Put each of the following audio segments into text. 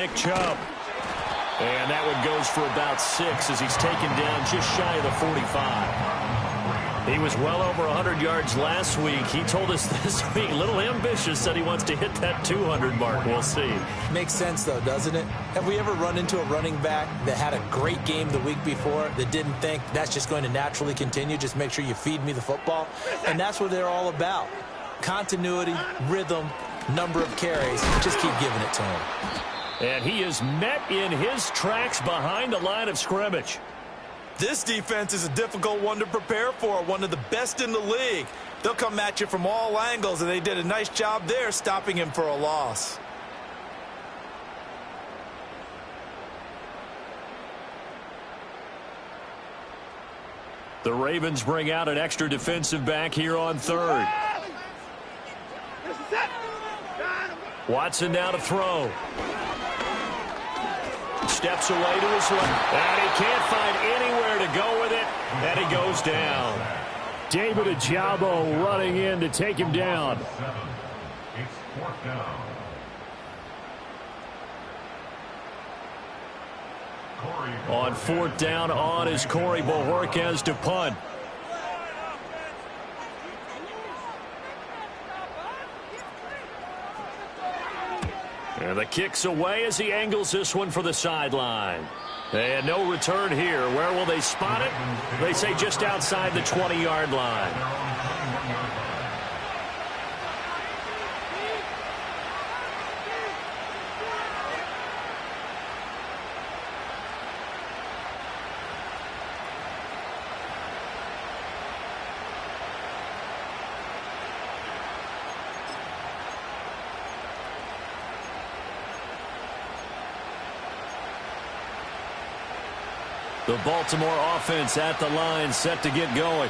Nick Chubb. And that one goes for about 6 as he's taken down just shy of the 45. He was well over 100 yards last week. He told us this week, a little ambitious, said he wants to hit that 200 mark. We'll see. Makes sense, though, doesn't it? Have we ever run into a running back that had a great game the week before that didn't think that's just going to naturally continue? Just make sure you feed me the football. And that's what they're all about. Continuity, rhythm, number of carries. Just keep giving it to him. And he is met in his tracks behind the line of scrimmage. This defense is a difficult one to prepare for, one of the best in the league. They'll come at you from all angles, and they did a nice job there stopping him for a loss. The Ravens bring out an extra defensive back here on third. Watson now to throw. Steps away to his left. And he can't find anywhere to go with it. And he goes down. David Ojabo running in to take him down. It's 4th down. On 4th down on is Corey Bojorquez to punt. And the kick's away as he angles this one for the sideline. And no return here. Where will they spot it? They say just outside the 20-yard line. The Baltimore offense at the line, set to get going.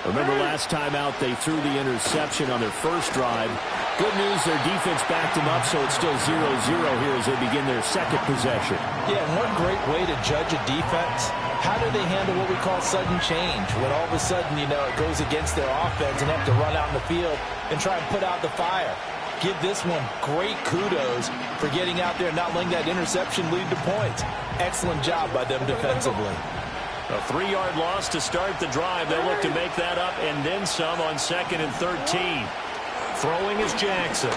Remember last time out they threw the interception on their first drive. Good news, their defense backed them up, so it's still 0-0 here as they begin their second possession. Yeah, and one great way to judge a defense, how do they handle what we call sudden change? When all of a sudden, you know, it goes against their offense and they have to run out in the field and try and put out the fire. Give this one great kudos for getting out there and not letting that interception lead to points. Excellent job by them defensively. A 3-yard loss to start the drive. They'll look to make that up and then some on 2nd and 13. Throwing is Jackson.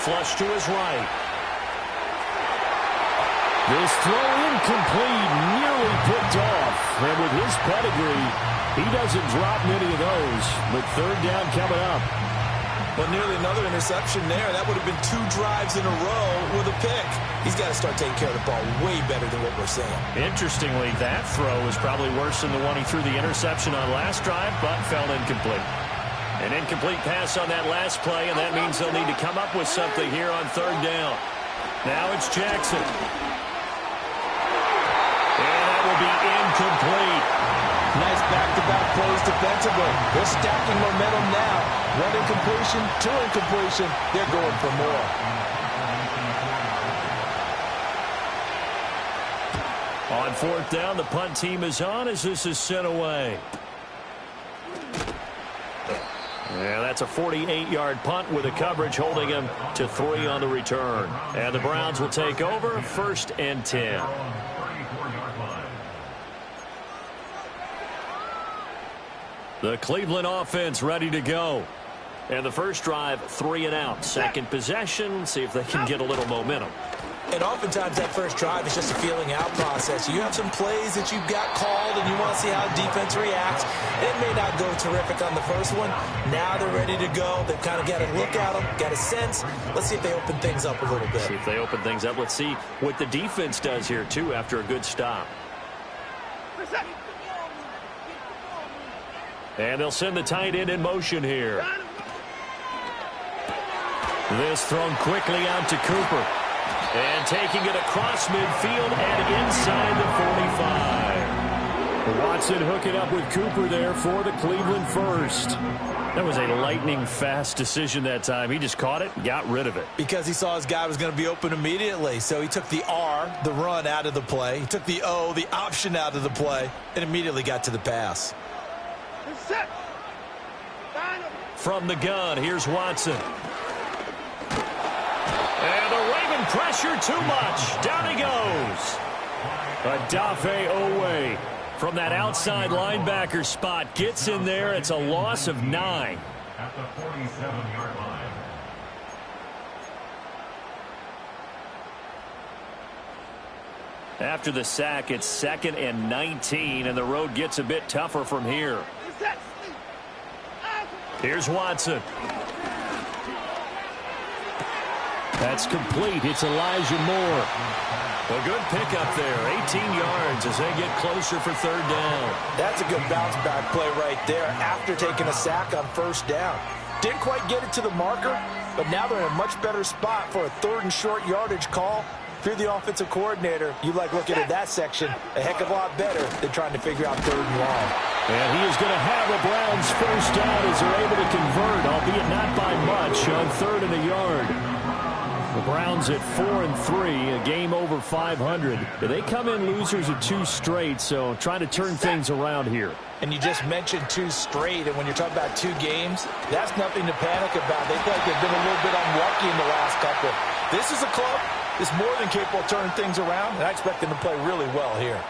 Flush to his right. This throw incomplete, nearly picked off. And with his pedigree, he doesn't drop many of those. But 3rd down coming up. But nearly another interception there. That would have been 2 drives in a row with a pick. He's got to start taking care of the ball way better than what we're seeing. Interestingly, that throw is probably worse than the one he threw the interception on last drive, but fell incomplete. An incomplete pass on that last play, and that means they'll need to come up with something here on 3rd down. Now it's Jackson. And that will be incomplete. Nice back-to-back plays defensively. They're stacking momentum now. 1 incompletion, 2 incompletion. They're going for more. On 4th down, the punt team is on as this is sent away. Yeah, that's a 48-yard punt with a coverage holding him to 3 on the return. And the Browns will take over 1st and 10. The Cleveland offense ready to go. And the first drive, 3 and out. Second possession, see if they can get a little momentum. And oftentimes that first drive is just a feeling out process. You have some plays that you've got called and you want to see how defense reacts. It may not go terrific on the first one. Now they're ready to go. They've kind of got to look at them, got a sense. Let's see if they open things up a little bit. See if they open things up. Let's see what the defense does here, too, after a good stop. And they'll send the tight end in motion here. This thrown quickly out to Cooper. And taking it across midfield and inside the 45. Watson hooking up with Cooper there for the Cleveland first. That was a lightning-fast decision that time. He just caught it, got rid of it. Because he saw his guy was going to be open immediately. So he took the R, the run, out of the play. He took the O, the option, out of the play, and immediately got to the pass. From the gun, here's Watson. And the Ravens pressure too much. Down he goes. Adafe Owe from that outside linebacker spot gets in there. It's a loss of 9. At the 47-yard line. After the sack, it's 2nd and 19, and the road gets a bit tougher from here. Here's Watson. That's complete. It's Elijah Moore. A good pickup there. 18 yards as they get closer for 3rd down. That's a good bounce back play right there after taking a sack on 1st down. Didn't quite get it to the marker, but now they're in a much better spot for a 3rd and short yardage call. If you're the offensive coordinator, you like looking at that section a heck of a lot better than trying to figure out 3rd and long. And he is going to have the Browns 1st down as they're able to convert, albeit not by much, on 3rd and a yard. The Browns at 4-3, a game over 500. They come in losers of 2 straight, so trying to turn things around here. And you just mentioned 2 straight, and when you're talking about 2 games, that's nothing to panic about. They feel like they've been a little bit unlucky in the last couple. This is a club that's more than capable of turning things around, and I expect them to play really well here.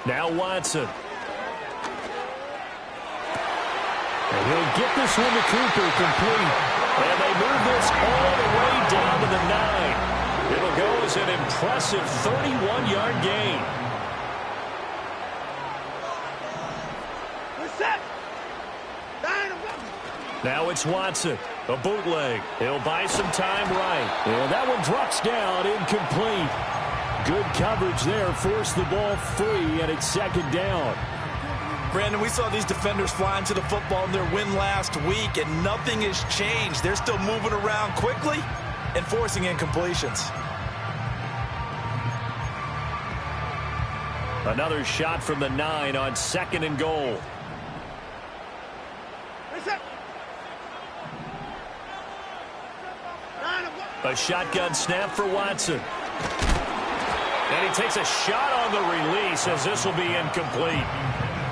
Now Watson. And he'll get this one to Cooper complete. And they move this all the way down to the 9. It'll go as an impressive 31-yard gain. Now it's Watson. A bootleg. He'll buy some time right. And that one drops down, incomplete. Good coverage there. Forced the ball free, and it's 2nd down. Brandon, we saw these defenders flying to the football in their win last week, and nothing has changed. They're still moving around quickly and forcing incompletions. Another shot from the 9 on 2nd and goal. A shotgun snap for Watson. And he takes a shot on the release as this will be incomplete.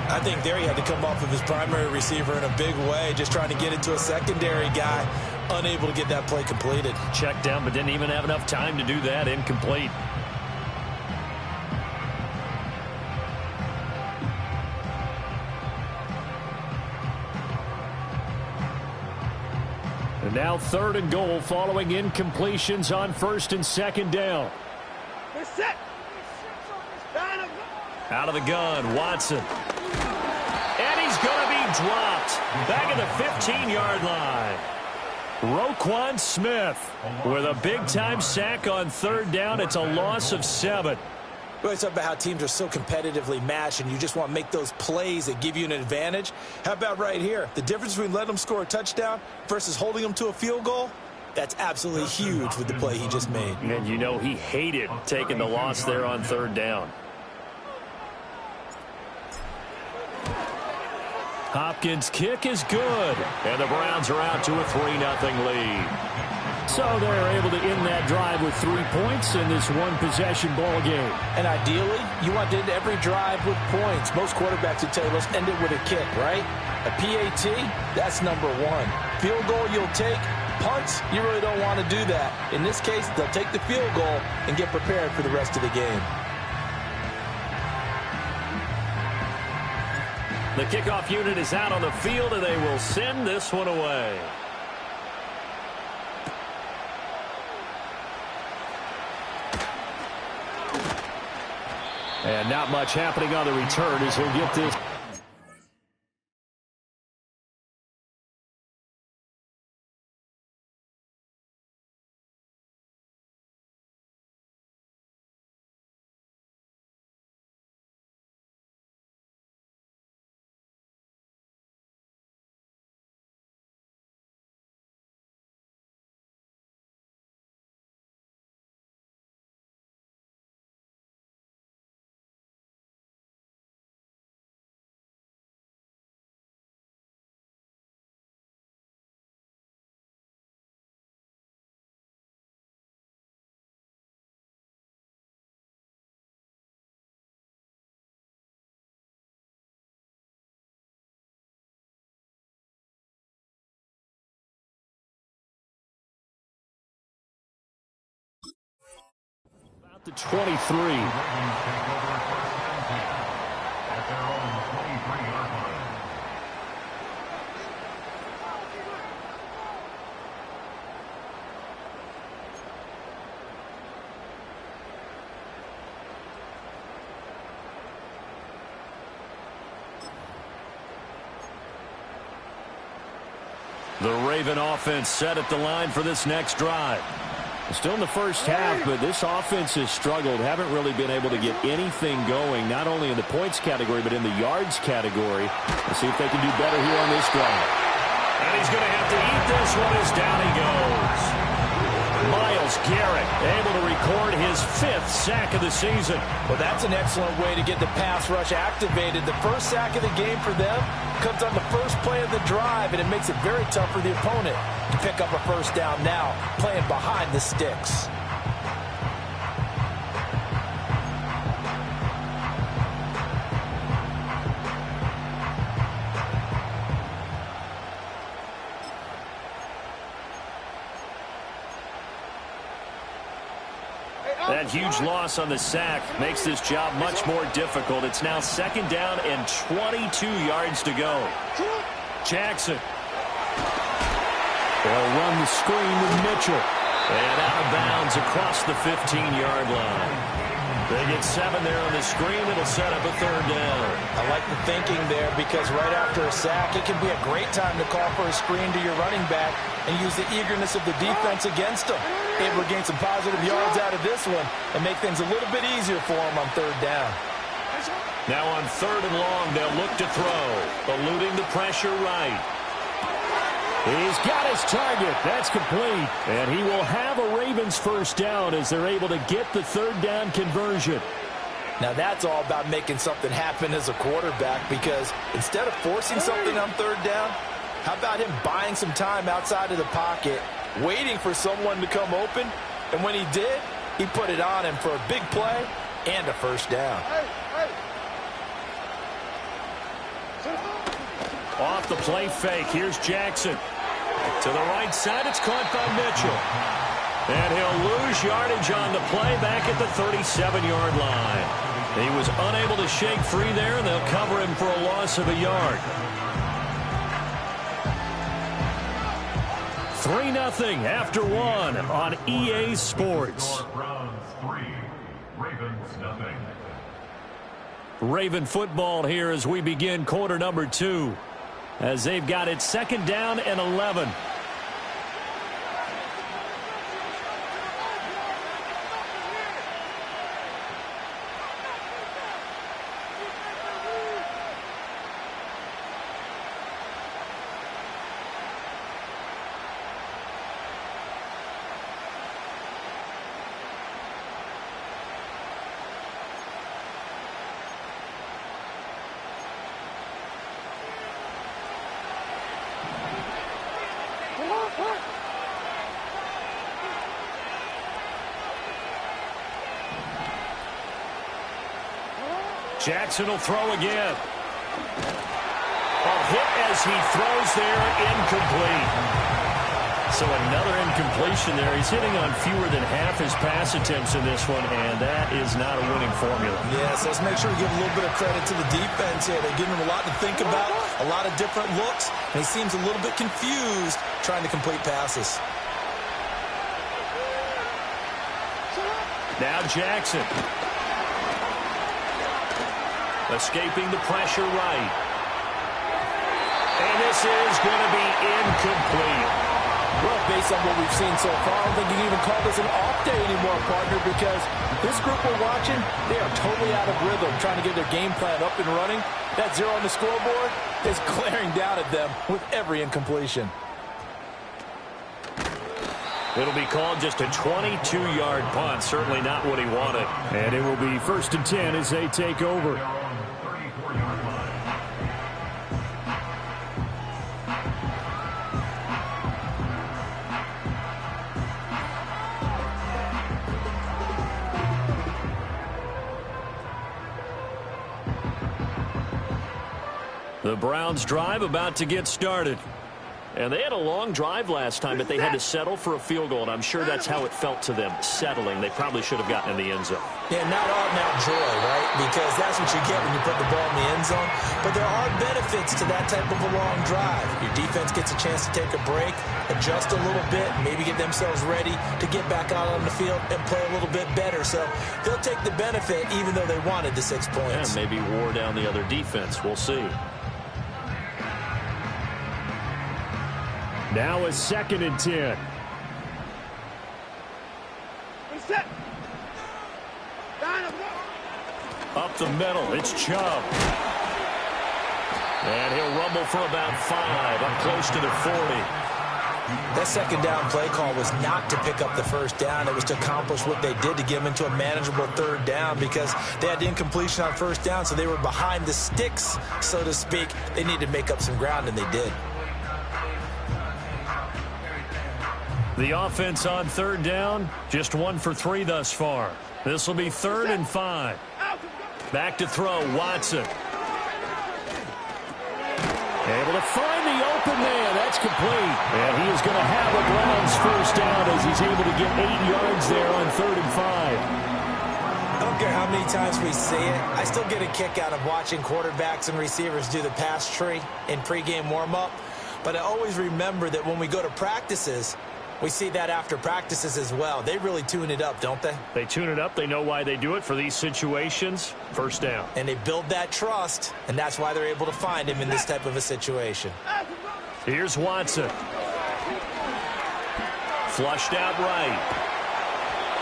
I think there he had to come off of his primary receiver in a big way, just trying to get it to a secondary guy, unable to get that play completed. Checked down, but didn't even have enough time to do that. Incomplete. And now 3rd and goal following incompletions on 1st and 2nd down. Out of the gun, Watson. And he's going to be dropped. Back at the 15-yard line. Roquan Smith with a big-time sack on 3rd down. It's a loss of 7. We always talk about how teams are so competitively matched and you just want to make those plays that give you an advantage. How about right here? The difference between letting them score a touchdown versus holding them to a field goal, that's absolutely huge with the play he just made. And you know he hated taking the loss there on 3rd down. Hopkins' kick is good. And the Browns are out to a 3-0 lead. So they're able to end that drive with 3 points in this one-possession ball game. And ideally, you want to end every drive with points. Most quarterbacks would tell you, let's end it with a kick, right? A PAT, that's number 1. Field goal you'll take. Punts, you really don't want to do that. In this case, they'll take the field goal and get prepared for the rest of the game. The kickoff unit is out on the field, and they will send this one away. And not much happening on the return as he'll get this. The 23. Ravens take over first and 10 at their own 23-yard line. The Raven offense set at the line for this next drive. Still in the first half, but this offense has struggled. Haven't really been able to get anything going, not only in the points category, but in the yards category. Let's see if they can do better here on this drive. And he's going to have to eat this one as down he goes. Myles Garrett able to record his 5th sack of the season. Well, that's an excellent way to get the pass rush activated. The first sack of the game for them comes on the first play of the drive, and it makes it very tough for the opponent to pick up a first down now, playing behind the sticks. That huge loss on the sack makes this job much more difficult. It's now 2nd down and 22 yards to go. Jackson. They'll run the screen with Mitchell. And out of bounds across the 15-yard line. They get 7 there on the screen. It'll set up a 3rd down. I like the thinking there because right after a sack, it can be a great time to call for a screen to your running back and use the eagerness of the defense against them. Able to gain some positive yards out of this one and make things a little bit easier for them on 3rd down. Now on 3rd and long, they'll look to throw. Eluding the pressure right. He's got his target. That's complete. And he will have a Ravens first down as they're able to get the 3rd down conversion. Now that's all about making something happen as a quarterback, because instead of forcing something on 3rd down, how about him buying some time outside of the pocket, waiting for someone to come open, and when he did, he put it on him for a big play and a first down. Off the play fake, here's Jackson. To the right side, it's caught by Mitchell. And he'll lose yardage on the play back at the 37-yard line. He was unable to shake free there, and they'll cover him for a loss of a yard. 3-0 after 1 on EA Sports. Browns 3, Ravens nothing. Raven football here as we begin quarter number 2. As they've got it 2nd down and 11. Jackson will throw again. A hit as he throws there, incomplete. So another incompletion there. He's hitting on fewer than half his pass attempts in this one, and that is not a winning formula. Yes, let's make sure we give a little bit of credit to the defense here. They're giving him a lot to think about, a lot of different looks, and he seems a little bit confused trying to complete passes. Now Jackson. Escaping the pressure right. And this is going to be incomplete. Well, based on what we've seen so far, I don't think you can even call this an off day anymore, partner, because this group we're watching, they are totally out of rhythm, trying to get their game plan up and running. That 0 on the scoreboard is glaring down at them with every incompletion. It'll be called just a 22-yard punt. Certainly not what he wanted. And it will be 1st and 10 as they take over. The Browns drive about to get started. And they had a long drive last time, but they had to settle for a field goal, and I'm sure that's how it felt to them, settling. They probably should have gotten in the end zone. Yeah, not out-and-out joy, right? Because that's what you get when you put the ball in the end zone. But there are benefits to that type of a long drive. Your defense gets a chance to take a break, adjust a little bit, maybe get themselves ready to get back out on the field and play a little bit better. So they'll take the benefit even though they wanted the 6 points. And maybe wore down the other defense. We'll see. Now a 2nd and 10. Up the middle, it's Chubb. And he'll rumble for about 5, up close to the 40. That 2nd down play call was not to pick up the 1st down. It was to accomplish what they did, to get them into a manageable 3rd down, because they had incompletion on 1st down, so they were behind the sticks, so to speak. They needed to make up some ground, and they did. The offense on 3rd down, just 1 for 3 thus far. This will be 3rd and 5. Back to throw, Watson. Able to find the open man. That's complete. And he is going to have a Browns 1st down as he's able to get 8 yards there on 3rd and 5. I don't care how many times we see it. I still get a kick out of watching quarterbacks and receivers do the pass tree in pregame warm-up. But I always remember that when we go to practices, we see that after practices as well. They really tune it up, don't they? They tune it up. They know why they do it for these situations. 1st down. And they build that trust, and that's why they're able to find him in this type of a situation. Here's Watson. Flushed out right.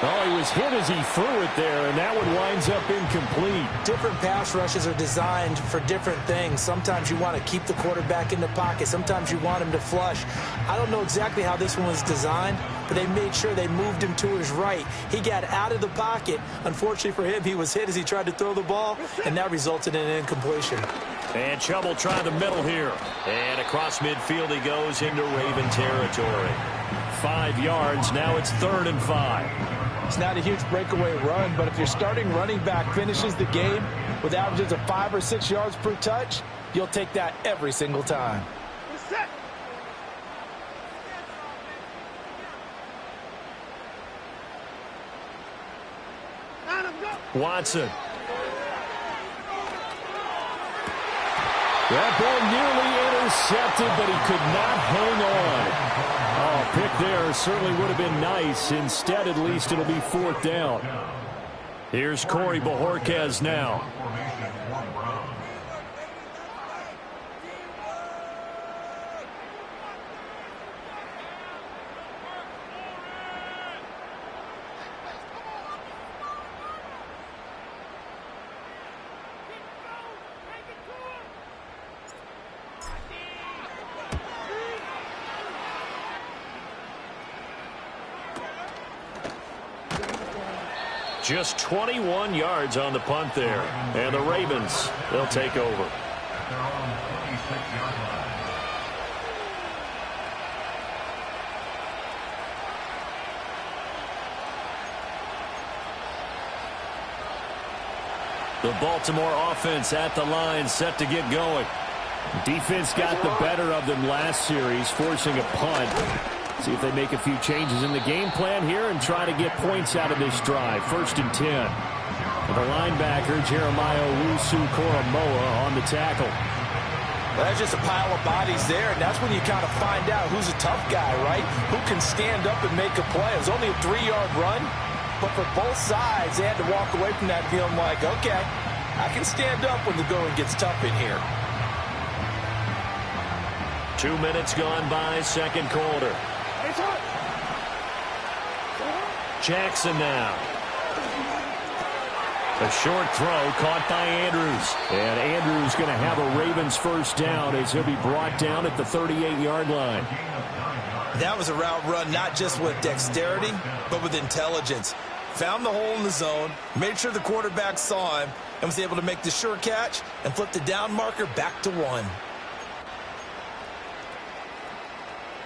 Oh, he was hit as he threw it there, and that one winds up incomplete. Different pass rushes are designed for different things. Sometimes you want to keep the quarterback in the pocket. Sometimes you want him to flush. I don't know exactly how this one was designed, but they made sure they moved him to his right. He got out of the pocket. Unfortunately for him, he was hit as he tried to throw the ball, and that resulted in an incompletion. And Chubb will try the middle here. And across midfield he goes into Raven territory. 5 yards. Now it's 3rd and 5. It's not a huge breakaway run, but if your starting running back finishes the game with averages of 5 or 6 yards per touch, you'll take that every single time. Watson. That ball nearly intercepted, but he could not hang on. Oh, pick there certainly would have been nice. Instead, at least it'll be 4th down. Here's Corey Bojorquez now. Just 21 yards on the punt there. And the Ravens, they'll take over. The Baltimore offense at the line, set to get going. Defense got the better of them last series, forcing a punt. See if they make a few changes in the game plan here and try to get points out of this drive. 1st and 10. The linebacker, Jeremiah Owusu-Koramoah, on the tackle. Well, that's just a pile of bodies there, and that's when you kind of find out who's a tough guy, right? Who can stand up and make a play. It was only a 3-yard run, but for both sides, they had to walk away from that feeling like, okay, I can stand up when the going gets tough in here. 2 minutes gone by, 2nd quarter. Jackson now. A short throw caught by Andrews. And Andrews going to have a Ravens 1st down as he'll be brought down at the 38-yard line. That was a route run not just with dexterity, but with intelligence. Found the hole in the zone, made sure the quarterback saw him, and was able to make the sure catch and flip the down marker back to 1.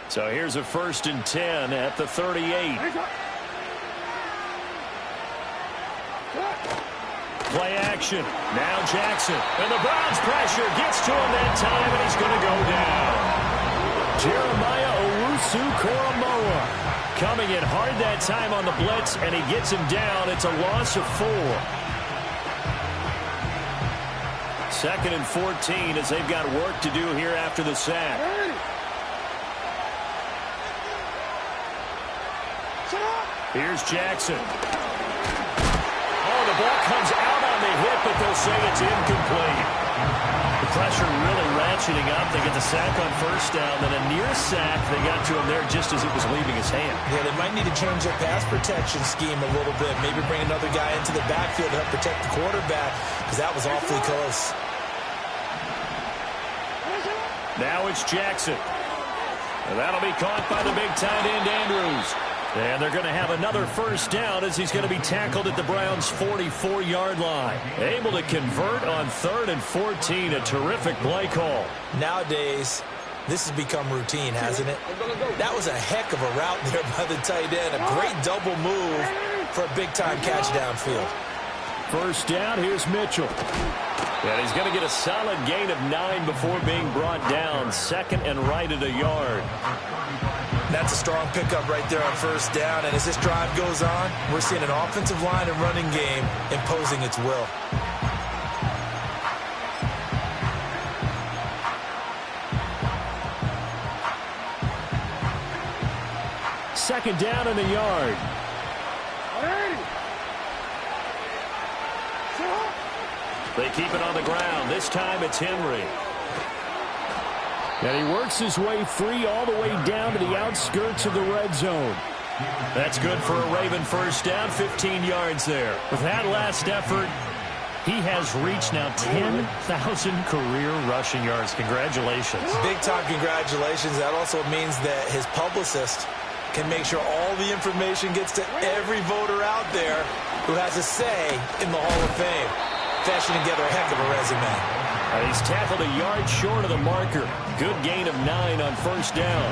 So here's a 1st and 10 at the 38. Play action. Now Jackson. And the Browns pressure gets to him that time, and he's going to go down. Jeremiah Owusu-Koramoah coming in hard that time on the blitz, and he gets him down. It's a loss of 4. 2nd and 14 as they've got work to do here after the sack. Here's Jackson. Oh, the ball comes out on the hit, but they'll say it's incomplete. The pressure really ratcheting up. They get the sack on 1st down, then a near sack. They got to him there just as it was leaving his hand. Yeah, they might need to change their pass protection scheme a little bit. Maybe bring another guy into the backfield to help protect the quarterback, because that was awfully close. Now it's Jackson. And that'll be caught by the big tight end, Andrews. And they're going to have another 1st down as he's going to be tackled at the Browns' 44-yard line. Able to convert on 3rd and 14. A terrific play call. Nowadays, this has become routine, hasn't it? That was a heck of a route there by the tight end. A great double move for a big-time catch downfield. 1st down, here's Mitchell. And he's going to get a solid gain of 9 before being brought down. 2nd and right at a yard. That's a strong pickup right there on 1st down. And as this drive goes on, we're seeing an offensive line and running game imposing its will. Second down in the yard. They keep it on the ground. This time it's Henry. And he works his way free all the way down to the outskirts of the red zone. That's good for a Raven 1st down, 15 yards there. With that last effort, he has reached now 10,000 career rushing yards. Congratulations. Big-time congratulations. That also means that his publicist can make sure all the information gets to every voter out there who has a say in the Hall of Fame. Fashioning together a heck of a resume. And he's tackled a yard short of the marker. Good gain of 9 on 1st down.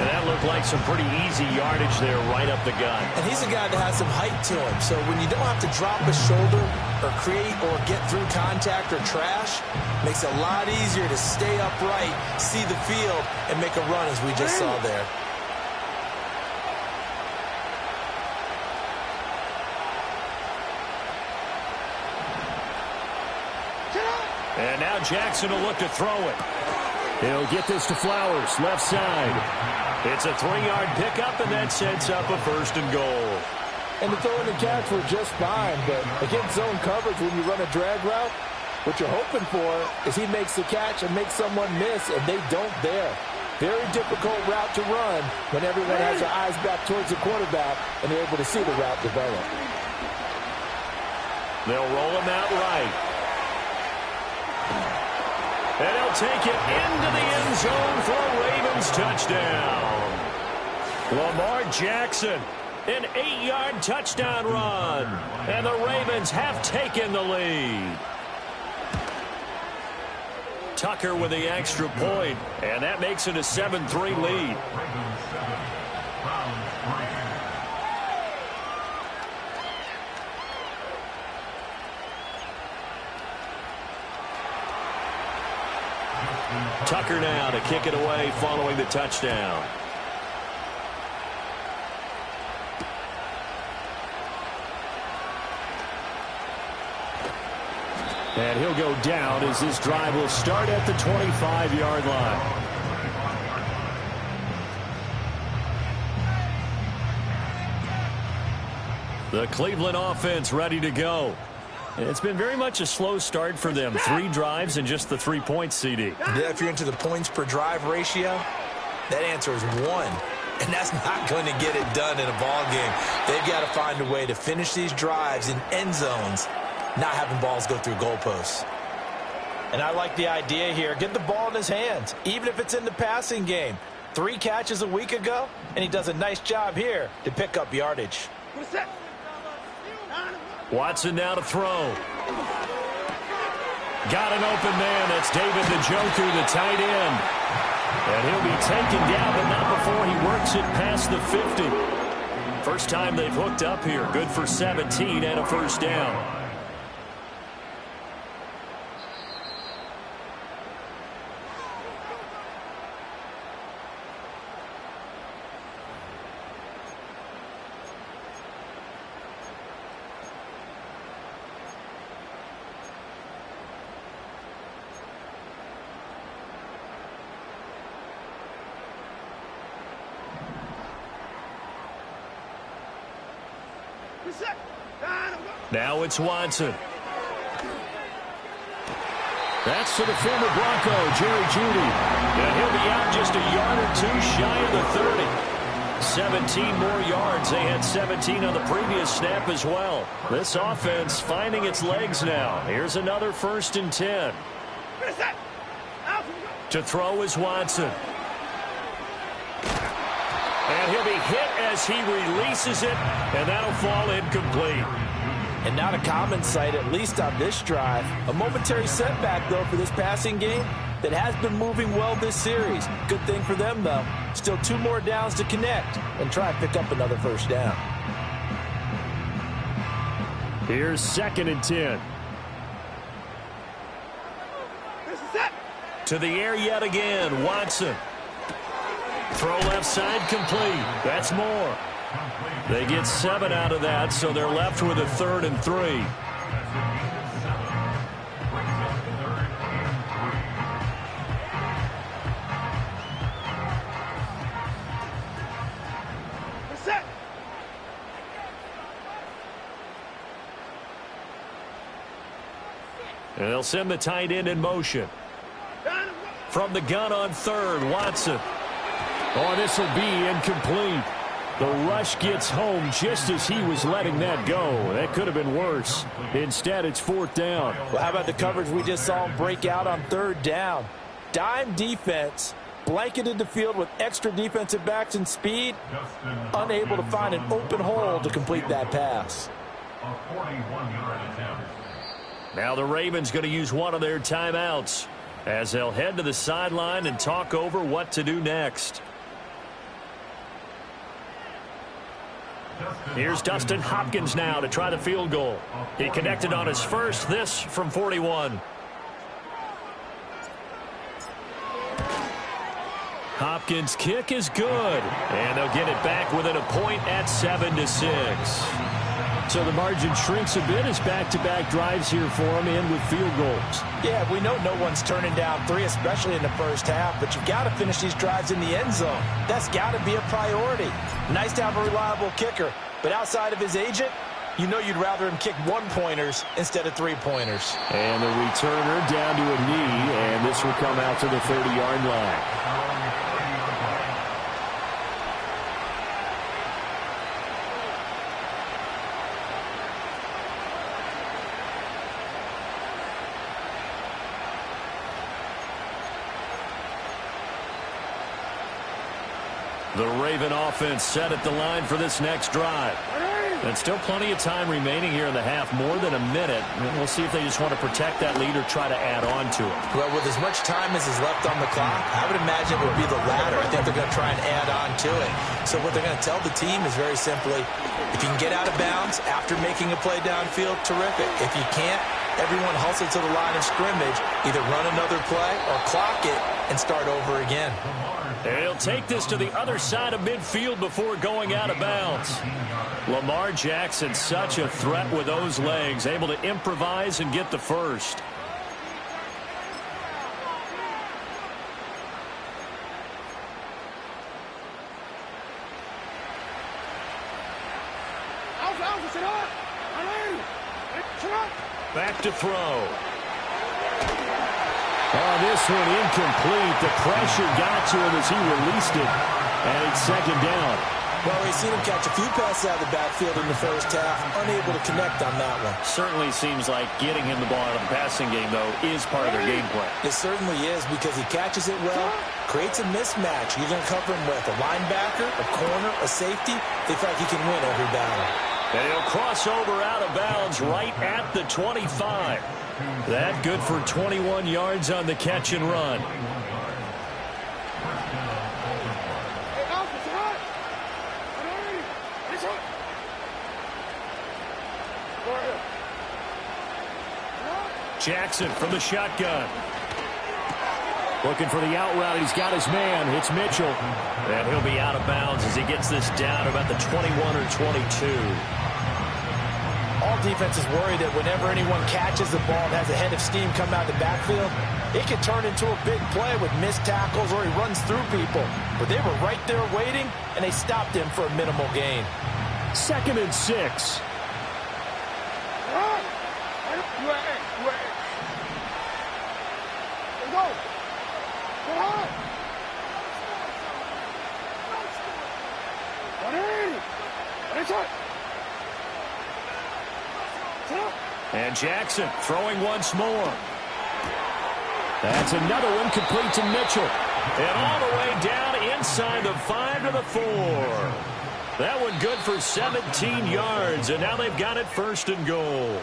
And that looked like some pretty easy yardage there right up the gut. And he's a guy that has some height to him. So when you don't have to drop a shoulder or create or get through contact or trash, makes it a lot easier to stay upright, see the field, and make a run as we just saw there. And now Jackson will look to throw it. He'll get this to Flowers, left side. It's a 3-yard pickup, and that sets up a 1st and goal. And the throw and the catch were just fine, but against zone coverage, when you run a drag route, what you're hoping for is he makes the catch and makes someone miss, and they don't there. Very difficult route to run when everyone has their eyes back towards the quarterback, and they're able to see the route develop. They'll roll him out right. And he'll take it into the end zone for a Ravens touchdown. Lamar Jackson, an 8-yard touchdown run. And the Ravens have taken the lead. Tucker with the extra point, and that makes it a 7-3 lead. Tucker now to kick it away following the touchdown. And he'll go down as this drive will start at the 25-yard line. The Cleveland offense ready to go. It's been very much a slow start for them. 3 drives and just the 3 points, CD. Yeah, if you're into the points per drive ratio, that answer is 1. And that's not going to get it done in a ball game. They've got to find a way to finish these drives in end zones, not having balls go through goalposts. And I like the idea here. Get the ball in his hands, even if it's in the passing game. 3 catches a week ago, and he does a nice job here to pick up yardage. Watson now to throw. Got an open man. That's David Njoku, the tight end. And he'll be taken down, but not before he works it past the 50. First time they've hooked up here. Good for 17 and a 1st down. Now it's Watson. That's to the former Bronco, Jerry Jeudy. And he'll be out just a yard or two shy of the 30. 17 more yards. They had 17 on the previous snap as well. This offense finding its legs now. Here's another 1st and 10. To throw is Watson. And he'll be hit as he releases it, and that'll fall incomplete. And not a common sight, at least on this drive. A momentary setback, though, for this passing game that has been moving well this series. Good thing for them, though. Still 2 more downs to connect and try and pick up another 1st down. Here's 2nd and 10. To the air yet again, Watson. Throw left side complete. That's more. They get 7 out of that, so they're left with a 3rd and 3. And they'll send the tight end in motion. From the gun on 3rd, Watson. Oh, this will be incomplete. The rush gets home just as he was letting that go. That could have been worse. Instead, it's 4th down. Well, how about the coverage we just saw him break out on 3rd down? Dime defense, blanketed the field with extra defensive backs and speed, unable to find an open hole to complete that pass. A 41-yard attempt. Now the Ravens going to use one of their timeouts as they'll head to the sideline and talk over what to do next. Here's Dustin Hopkins now to try the field goal. He connected on his first, this from 41. Hopkins' kick is good, and they'll get it back within a point at 7-6. So the margin shrinks a bit as back-to-back drives here for him and with field goals. Yeah, we know no one's turning down 3, especially in the first half, but you've got to finish these drives in the end zone. That's got to be a priority. Nice to have a reliable kicker, but outside of his agent, you know you'd rather him kick 1-pointers instead of 3-pointers. And the returner down to a knee, and this will come out to the 30-yard line. The Raven offense set at the line for this next drive. And still plenty of time remaining here in the half, more than a minute. And we'll see if they just want to protect that lead or try to add on to it. Well, with as much time as is left on the clock, I would imagine it would be the latter. I think they're going to try and add on to it. So what they're going to tell the team is very simply, if you can get out of bounds after making a play downfield, terrific. If you can't, everyone hustle to the line of scrimmage, either run another play or clock it and start over again. And he'll take this to the other side of midfield before going out of bounds. Lamar Jackson, such a threat with those legs, able to improvise and get the first. Back to throw. Oh, this one incomplete. The pressure got to him as he released it. And it's 2nd down. Well, we've seen him catch a few passes out of the backfield in the first half, unable to connect on that one. Certainly seems like getting him the ball out of the passing game, though, is part of their game plan. It certainly is, because he catches it well, creates a mismatch. You're going to cover him with a linebacker, a corner, a safety. They feel like he can win every battle. And he'll cross over out of bounds right at the 25. That good for 21 yards on the catch and run. Jackson from the shotgun. Looking for the out route. He's got his man. It's Mitchell. And he'll be out of bounds as he gets this down about the 21 or 22. All defenses worry that whenever anyone catches the ball and has a head of steam come out of the backfield, it can turn into a big play with missed tackles or he runs through people. But they were right there waiting, and they stopped him for a minimal gain. 2nd and 6. And Jackson throwing once more. That's another one complete to Mitchell. And all the way down inside the 5 to the 4. That one good for 17 yards, and now they've got it 1st and goal.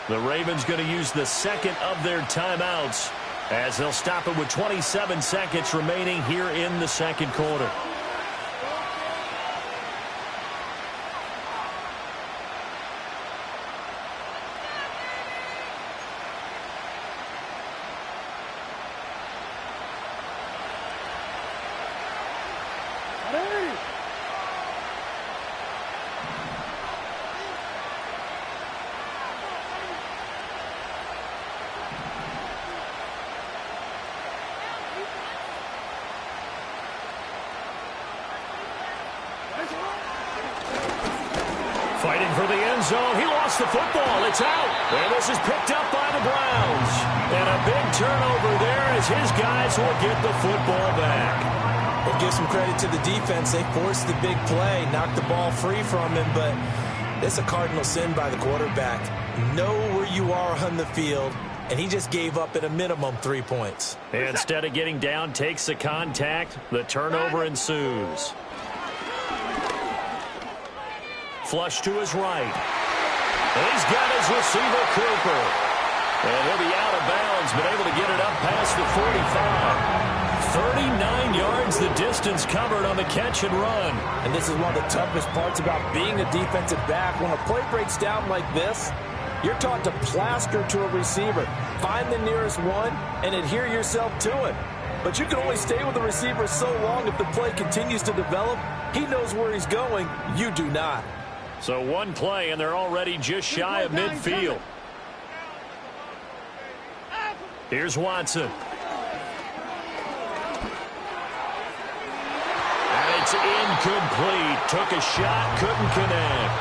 The Ravens going to use the second of their timeouts as they'll stop it with 27 seconds remaining here in the second quarter. Fighting for the end zone. He lost the football. It's out. And this is picked up by the Browns. And a big turnover there as his guys will get the football back. We'll give some credit to the defense. They forced the big play, knocked the ball free from him, but it's a cardinal sin by the quarterback. Know where you are on the field, and he just gave up at a minimum 3 points. Instead of getting down, takes the contact. The turnover ensues. Flush to his right. And he's got his receiver, Cooper. And he'll be out of bounds, but able to get it up past the 45. 39 yards the distance covered on the catch and run. And this is one of the toughest parts about being a defensive back. When a play breaks down like this, you're taught to plaster to a receiver. Find the nearest one and adhere yourself to it. But you can only stay with the receiver so long if the play continues to develop. He knows where he's going. You do not. So one play, and they're already just shy of midfield. Here's Watson. And it's incomplete. Took a shot, couldn't connect.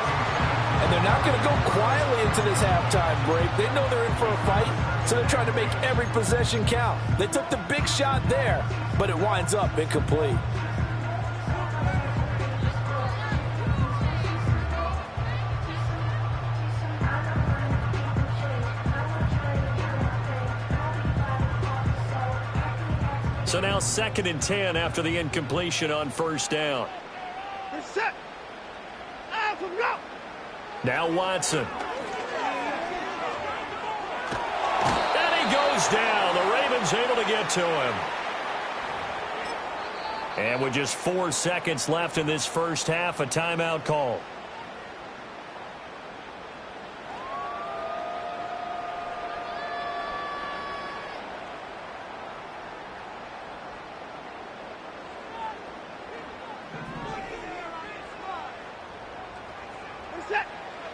And they're not going to go quietly into this halftime break. They know they're in for a fight, so they're trying to make every possession count. They took the big shot there, but it winds up incomplete. So now 2nd and 10 after the incompletion on 1st down. Now Watson. And he goes down. The Ravens able to get to him. And with just 4 seconds left in this first half, a timeout call.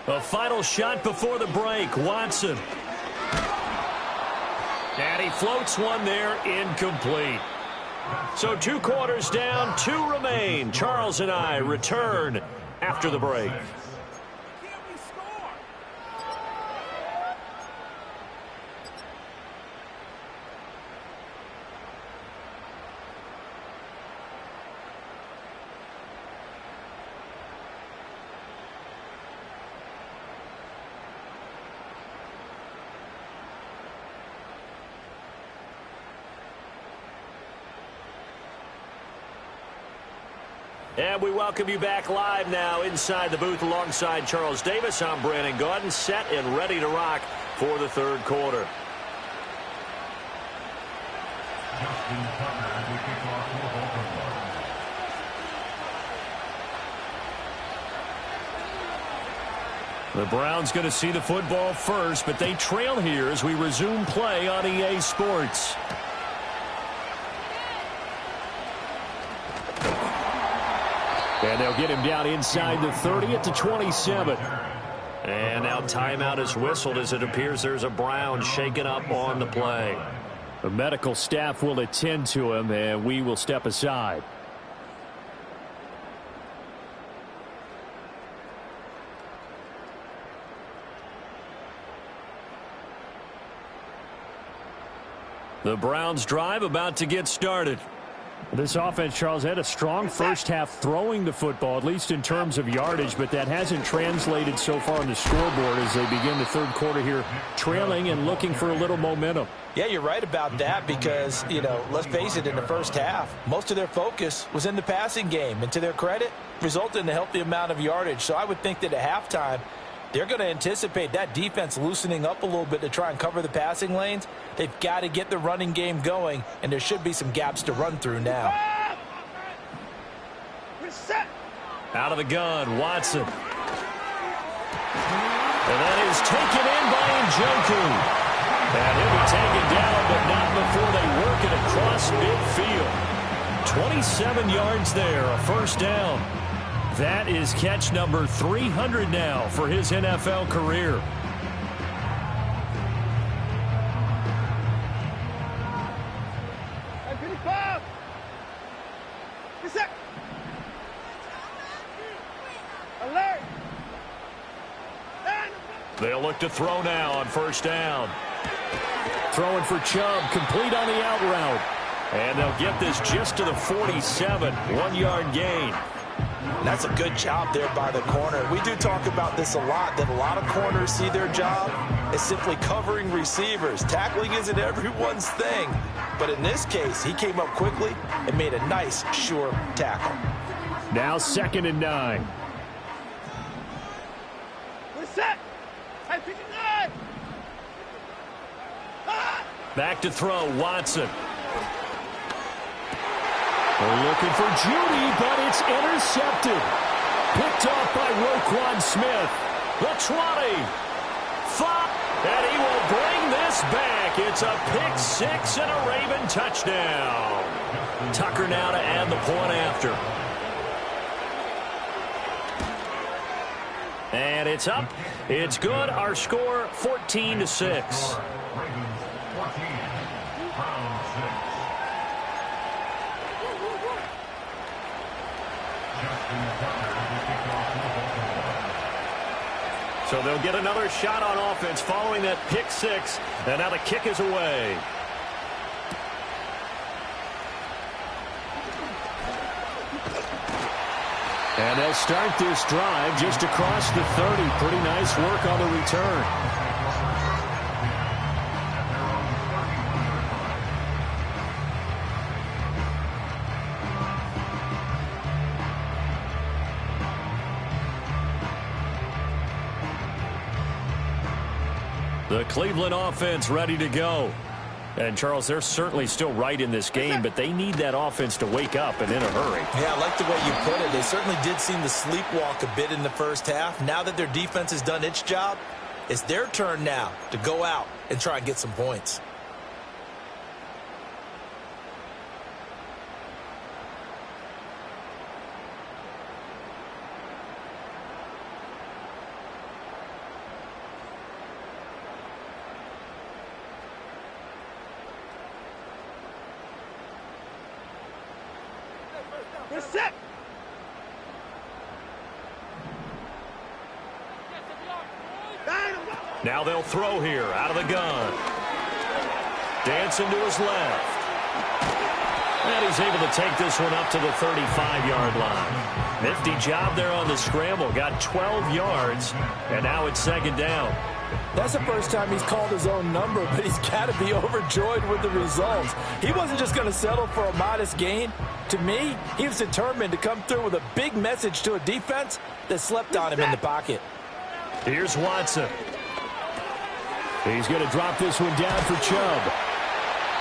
A final shot before the break. Watson. And he floats one there, incomplete. So 2 quarters down, 2 remain. Charles and I return after the break. And we welcome you back live now inside the booth alongside Charles Davis. I'm Brandon Gaudin, set and ready to rock for the 3rd quarter. The Browns going to see the football first, but they trail here as we resume play on EA Sports. And they'll get him down inside the 30 at the 27. And now timeout is whistled as it appears there's a Brown shaken up on the play. The medical staff will attend to him, and we will step aside. The Browns drive about to get started. This offense, Charles, had a strong first half throwing the football, at least in terms of yardage, but that hasn't translated so far on the scoreboard as they begin the third quarter here, trailing and looking for a little momentum. Yeah, you're right about that because, let's face it, in the first half, most of their focus was in the passing game. And to their credit, resulted in a healthy amount of yardage. So I would think that at halftime, they're going to anticipate that defense loosening up a little bit to try and cover the passing lanes. They've got to get the running game going, and there should be some gaps to run through now. Out of the gun, Watson. And that is taken in by Njoku. And he'll be taken down, but not before they work it across midfield. 27 yards there, a first down. That is catch number 300 now for his NFL career. They'll look to throw now on first down. Throwing for Chubb, complete on the out route. And they'll get this just to the 47, 1-yard gain. That's a good job there by the corner. We do talk about this a lot, that a lot of corners see their job as simply covering receivers. Tackling isn't everyone's thing. But in this case, he came up quickly and made a nice, sure tackle. Now 2nd and 9. We're set. Back to throw, Watson. They're looking for Judy, but it's intercepted. Picked off by Roquan Smith. The 20. 5. And he will bring this back. It's a pick six and a Raven touchdown. Tucker now to add the point after. And it's up. It's good. Our score, 14-6. So they'll get another shot on offense following that pick six. And now the kick is away. And they'll start this drive just across the 30. Pretty nice work on the return. The Cleveland offense ready to go. And, Charles, they're certainly still right in this game, but they need that offense to wake up and in a hurry. Yeah, I like the way you put it. They certainly did seem to sleepwalk a bit in the first half. Now that their defense has done its job, it's their turn now to go out and try and get some points. We're set. Now they'll throw here out of the gun. Dancing to his left. And he's able to take this one up to the 35-yard line. Nifty job there on the scramble. Got 12 yards, and now it's 2nd down. That's the first time he's called his own number, but he's got to be overjoyed with the results. He wasn't just going to settle for a modest gain. To me, he was determined to come through with a big message to a defense that slept on him in the pocket. Here's Watson. He's going to drop this one down for Chubb.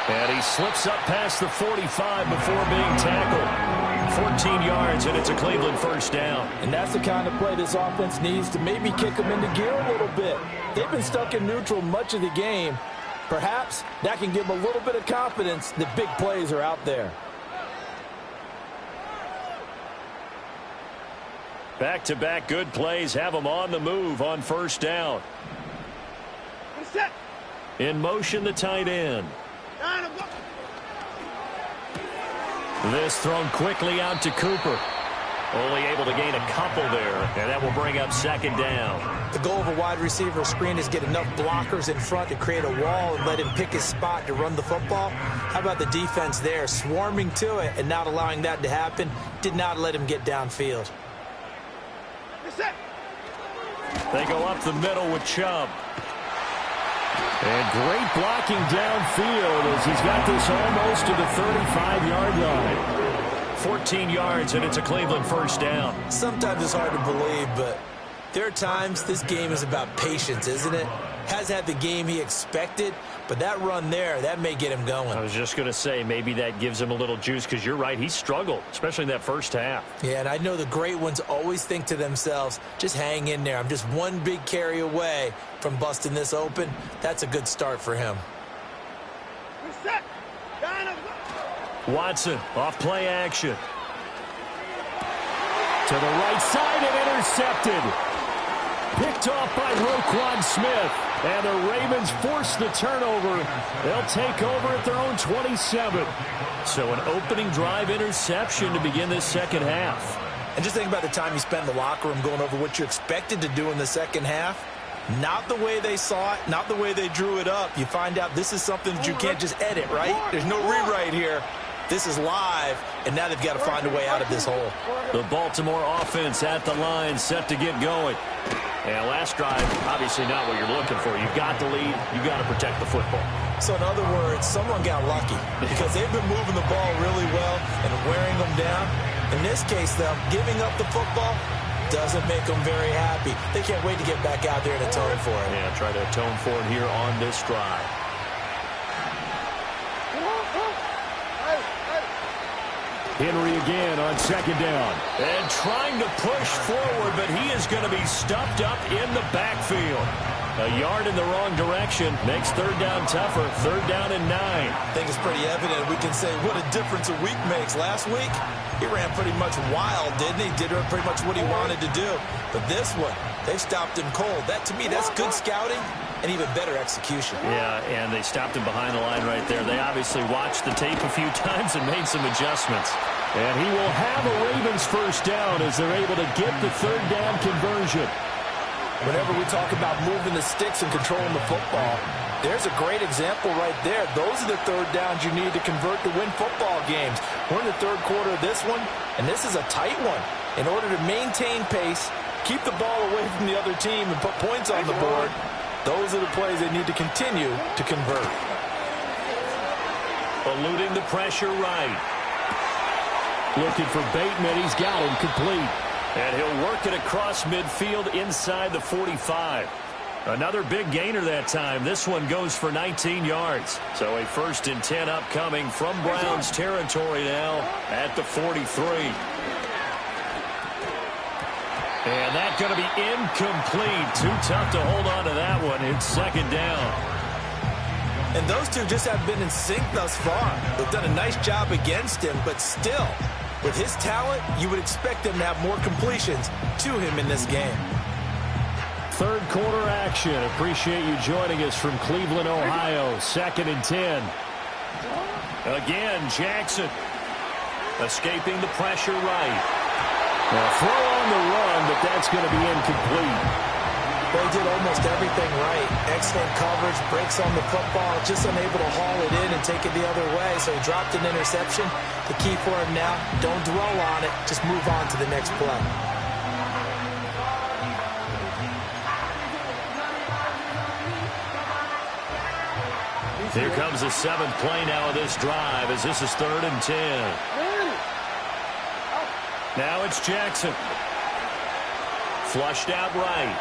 And he slips up past the 45 before being tackled. 14 yards, and it's a Cleveland first down. And that's the kind of play this offense needs to maybe kick them into gear a little bit. They've been stuck in neutral much of the game. Perhaps that can give them a little bit of confidence that big plays are out there. Back-to-back good plays have them on the move on first down. In motion, the tight end. This thrown quickly out to Cooper. Only able to gain a couple there, and that will bring up second down. The goal of a wide receiver screen is get enough blockers in front to create a wall and let him pick his spot to run the football. How about the defense there, swarming to it and not allowing that to happen? Did not let him get downfield. They go up the middle with Chubb. And great blocking downfield as he's got this almost to the 35-yard line. 14 yards, and it's a Cleveland first down. Sometimes it's hard to believe, but there are times this game is about patience, isn't it? Has had the game he expected, but that run there, that may get him going. I was just going to say, maybe that gives him a little juice, because you're right, he struggled, especially in that first half. Yeah, and I know the great ones always think to themselves, just hang in there. I'm just one big carry away from busting this open. That's a good start for him. Watson, off play action. To the right side and intercepted. Picked off by Roquan Smith. And the Ravens force the turnover. They'll take over at their own 27. So an opening drive interception to begin this second half. And just think about the time you spent in the locker room going over what you expected to do in the second half. Not the way they saw it, not the way they drew it up. You find out this is something that you can't just edit, right? There's no rewrite here. This is live, and now they've got to find a way out of this hole. The Baltimore offense at the line, set to get going. And last drive, obviously not what you're looking for. You've got the lead. You've got to protect the football. So in other words, someone got lucky because they've been moving the ball really well and wearing them down. In this case, though, giving up the football doesn't make them very happy. They can't wait to get back out there and atone for it. Yeah, try to atone for it here on this drive. Henry again on second down. And trying to push forward, but he is going to be stuffed up in the backfield. A yard in the wrong direction makes third down tougher. Third down and 9. I think it's pretty evident. We can say what a difference a week makes. Last week, he ran pretty much wild, didn't he? Did pretty much what he wanted to do. But this one, they stopped him cold. That, to me, that's good scouting and even better execution. Yeah, and they stopped him behind the line right there. They obviously watched the tape a few times and made some adjustments. And he will have a Ravens first down as they're able to get the third down conversion. Whenever we talk about moving the sticks and controlling the football, there's a great example right there. Those are the third downs you need to convert to win football games. We're in the third quarter of this one, and this is a tight one. In order to maintain pace, keep the ball away from the other team, and put points on the board, those are the plays they need to continue to convert. Eluding the pressure right. Looking for Bateman. He's got him complete. And he'll work it across midfield inside the 45. Another big gainer that time. This one goes for 19 yards. So a 1st and 10 upcoming from Browns territory now at the 43. And that's going to be incomplete. Too tough to hold on to that one. It's second down. And those two just have been in sync thus far. They've done a nice job against him, but still, with his talent, you would expect them to have more completions to him in this game. Third quarter action. Appreciate you joining us from Cleveland, Ohio. 2nd and 10. Again, Jackson escaping the pressure right. Now throw on the run, but that's going to be incomplete. They did almost everything right. Excellent coverage, breaks on the football, just unable to haul it in and take it the other way. So he dropped an interception. The key for him now, don't dwell on it. Just move on to the next play. Here comes the 7th play now of this drive as this is 3rd and 10. Now it's Jackson. Flushed out right.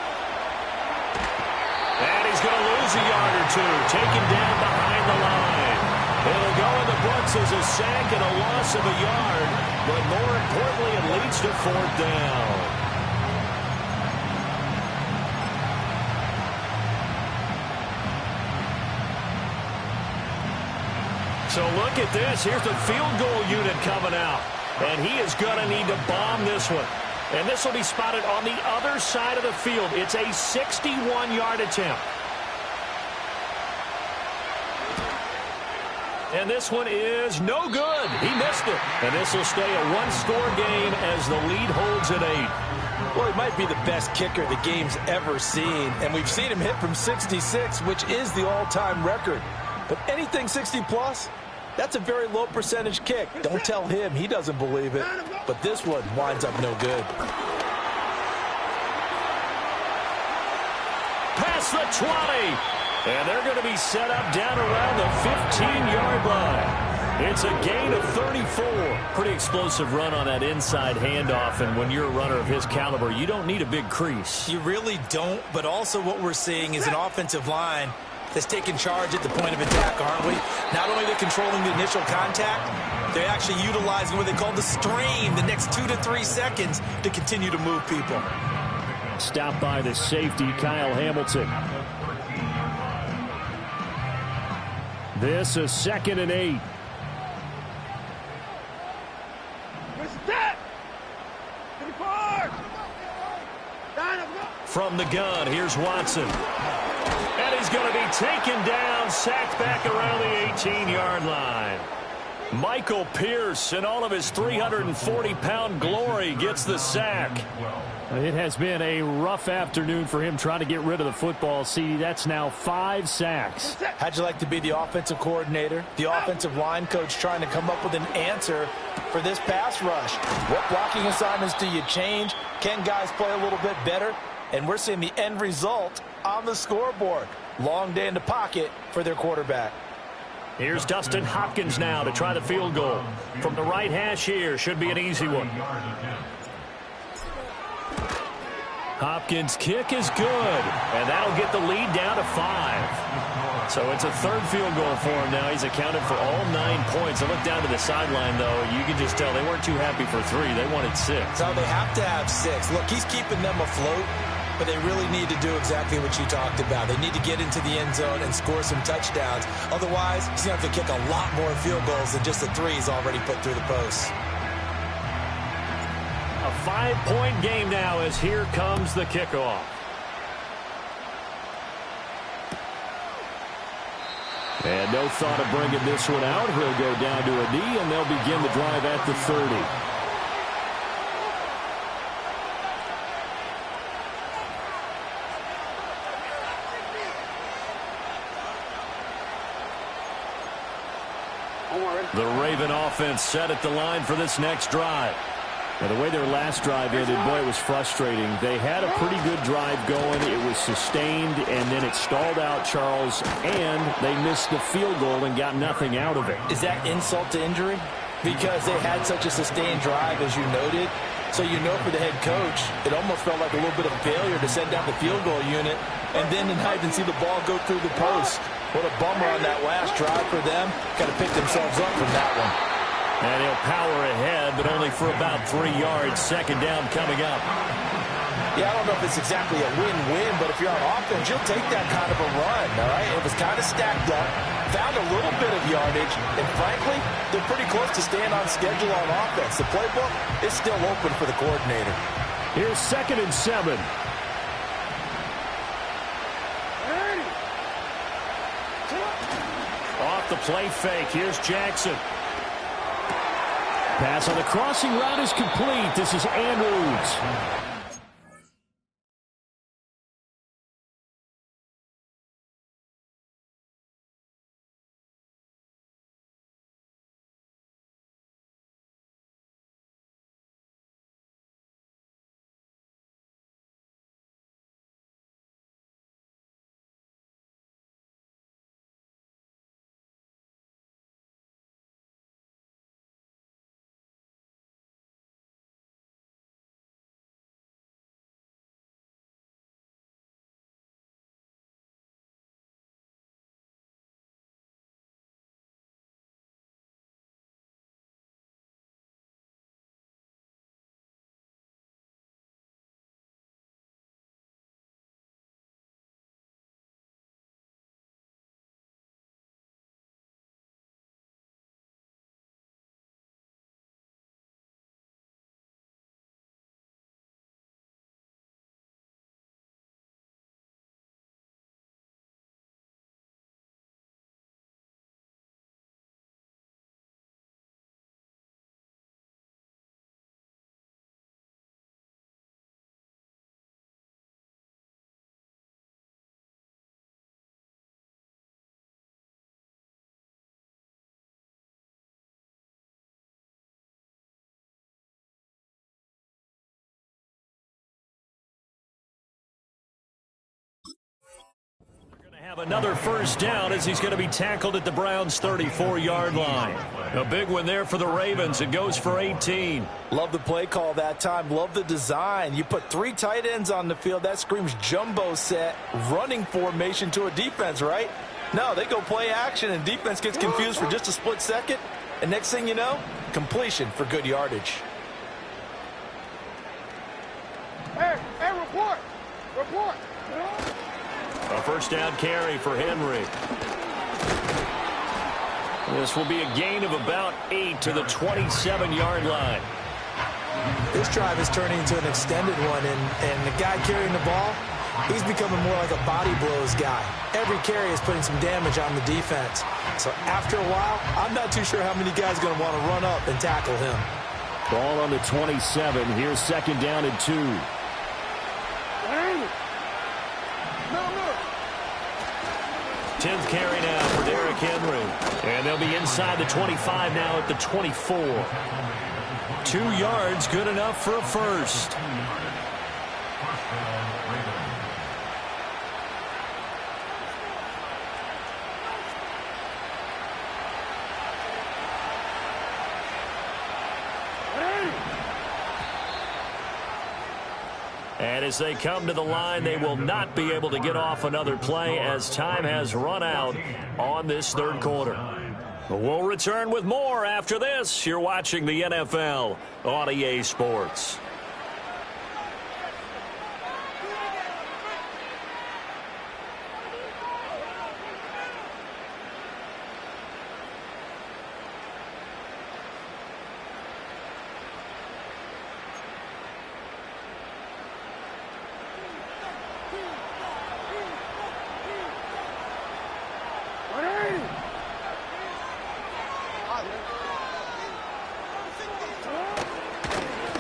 And he's going to lose a yard or two. Taken down behind the line. It'll go in the books as a sack and a loss of a yard. But more importantly, it leads to 4th down. So look at this. Here's the field goal unit coming out. And he is going to need to bomb this one. And this will be spotted on the other side of the field. It's a 61-yard attempt. And this one is no good. He missed it. And this will stay a one-score game as the lead holds at 8. Well, he might be the best kicker the game's ever seen, and we've seen him hit from 66, which is the all-time record. But anything 60-plus, that's a very low percentage kick. Don't tell him he doesn't believe it. But this one winds up no good. Past the 20. And they're going to be set up down around the 15-yard line. It's a gain of 34. Pretty explosive run on that inside handoff, and when you're a runner of his caliber, you don't need a big crease. You really don't, but also what we're seeing is an offensive line that's taking charge at the point of attack, aren't we? Not only are they controlling the initial contact, they're actually utilizing what they call the strain, the next 2 to 3 seconds, to continue to move people. Stopped by the safety, Kyle Hamilton. This is 2nd and 8. From the gun, here's Watson. And he's going to be taken down, sacked back around the 18-yard line. Michael Pierce, in all of his 340-pound glory, gets the sack. It has been a rough afternoon for him trying to get rid of the football. See, that's now 5 sacks. How'd you like to be the offensive coordinator, the offensive line coach, trying to come up with an answer for this pass rush? What blocking assignments do you change? Can guys play a little bit better? And we're seeing the end result on the scoreboard. Long day in the pocket for their quarterback. Here's Dustin Hopkins now to try the field goal. From the right hash here, should be an easy one. Hopkins' kick is good, and that'll get the lead down to 5. So it's a third field goal for him now. He's accounted for all 9 points. I look down to the sideline, though. You can just tell they weren't too happy for 3. They wanted 6. So they have to have 6. Look, he's keeping them afloat, but they really need to do exactly what you talked about. They need to get into the end zone and score some touchdowns. Otherwise, he's going to have to kick a lot more field goals than just the 3s already put through the posts. A 5-point game now as here comes the kickoff. And no thought of bringing this one out. He'll go down to a knee, and they'll begin the drive at the 30. The Raven offense set at the line for this next drive. Now, the way their last drive ended, boy, it was frustrating. They had a pretty good drive going. It was sustained, and then it stalled out, Charles, and they missed the field goal and got nothing out of it. Is that insult to injury? Because they had such a sustained drive, as you noted. So you know for the head coach, it almost felt like a little bit of failure to send down the field goal unit and then to not even see the ball go through the post. What a bummer on that last drive for them. Got to pick themselves up from that one. And he'll power ahead, but only for about 3 yards. 2nd down coming up. Yeah, I don't know if it's exactly a win-win, but if you're on offense, you'll take that kind of a run, all right? It was kind of stacked up, found a little bit of yardage, and frankly, they're pretty close to staying on schedule on offense. The playbook is still open for the coordinator. Here's 2nd and 7. Off the play fake, here's Jackson. Pass on the crossing route is complete. This is Andrews. have another first down as he's going to be tackled at the Browns' 34-yard line. A big one there for the Ravens. It goes for 18. Love the play call that time. Love the design. You put 3 tight ends on the field. That screams jumbo set, running formation to a defense, right? No, they go play action, and defense gets confused for just a split second. And next thing you know, completion for good yardage. Hey, report. Report. A first down carry for Henry. This will be a gain of about 8 to the 27-yard line. This drive is turning into an extended one, and the guy carrying the ball, he's becoming more like a body blows guy. Every carry is putting some damage on the defense. So after a while, I'm not too sure how many guys are going to want to run up and tackle him. Ball on the 27. Here's second down and 2. 10th carry now for Derrick Henry. And they'll be inside the 25 now at the 24. 2 yards, good enough for a first. And as they come to the line, they will not be able to get off another play as time has run out on this third quarter. We'll return with more after this. You're watching the NFL on EA Sports.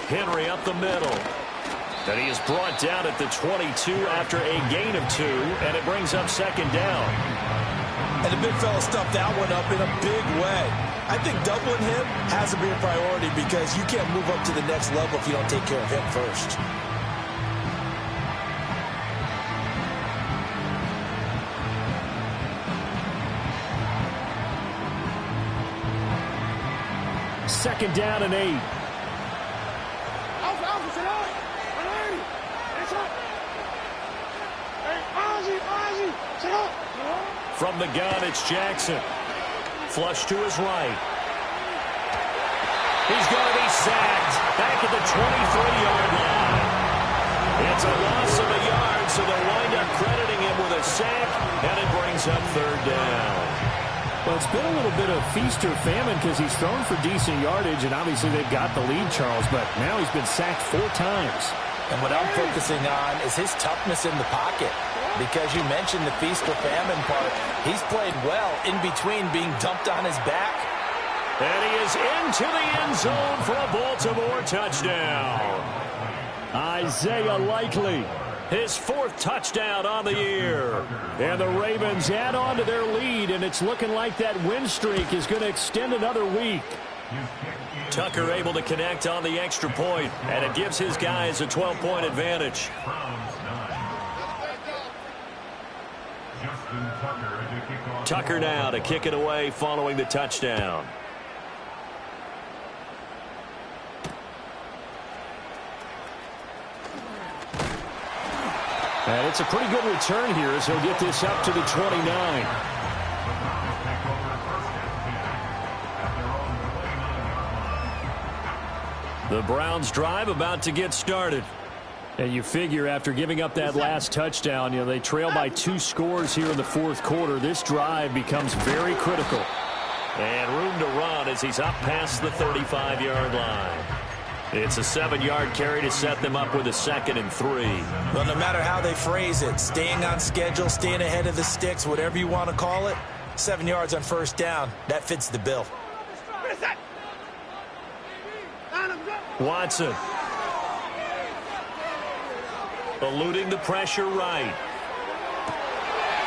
Henry up the middle. And he is brought down at the 22 after a gain of 2, and it brings up second down. And the big fella stuffed that one up in a big way. I think doubling him has to be a priority because you can't move up to the next level if you don't take care of him first. Second down and 8. From the gun, it's Jackson. Flush to his right. He's going to be sacked back at the 23-yard line. It's a loss of a yard, so they'll wind up crediting him with a sack, and it brings up third down. Well, it's been a little bit of feast or famine because he's thrown for decent yardage, and obviously they've got the lead, Charles, but now he's been sacked 4 times. And what I'm focusing on is his toughness in the pocket. Because you mentioned the feast or famine part, he's played well in between being dumped on his back. And he is into the end zone for a Baltimore touchdown. Isaiah Likely, his 4th touchdown on the year. And the Ravens add on to their lead, and it's looking like that win streak is going to extend another week. Tucker able to connect on the extra point, and it gives his guys a 12-point advantage. Tucker now to kick it away following the touchdown. And it's a pretty good return here as he'll get this up to the 29. The Browns drive about to get started. And you figure after giving up that last touchdown, they trail by 2 scores here in the 4th quarter. This drive becomes very critical. And room to run as he's up past the 35-yard line. It's a 7-yard carry to set them up with a 2nd and 3. Well, no matter how they phrase it, staying on schedule, staying ahead of the sticks, whatever you want to call it, 7 yards on first down, that fits the bill. Watson. Eluding the pressure right.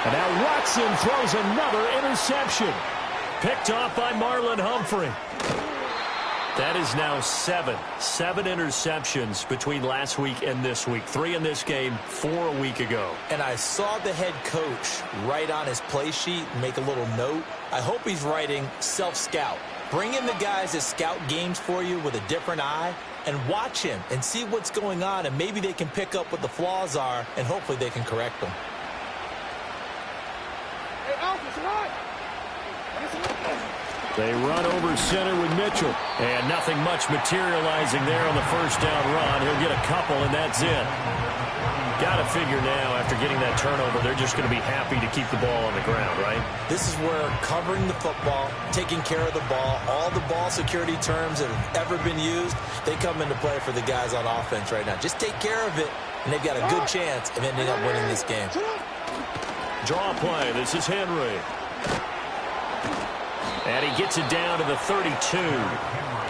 And now Watson throws another interception. Picked off by Marlon Humphrey. That is now seven interceptions between last week and this week. 3 in this game, 4 a week ago. And I saw the head coach write on his play sheet and make a little note. I hope he's writing self-scout. Bring in the guys that scout games for you with a different eye and watch him and see what's going on, and maybe they can pick up what the flaws are, and hopefully they can correct them. Hey, Alpha, right. They run over center with Mitchell. And nothing much materializing there on the first down run. He'll get a couple, and that's it. Got to figure now, after getting that turnover, they're just going to be happy to keep the ball on the ground, right? This is where covering the football, taking care of the ball, all the ball security terms that have ever been used, they come into play for the guys on offense right now. Just take care of it, and they've got a good chance of ending up winning this game. Draw play. This is Henry. And he gets it down to the 32.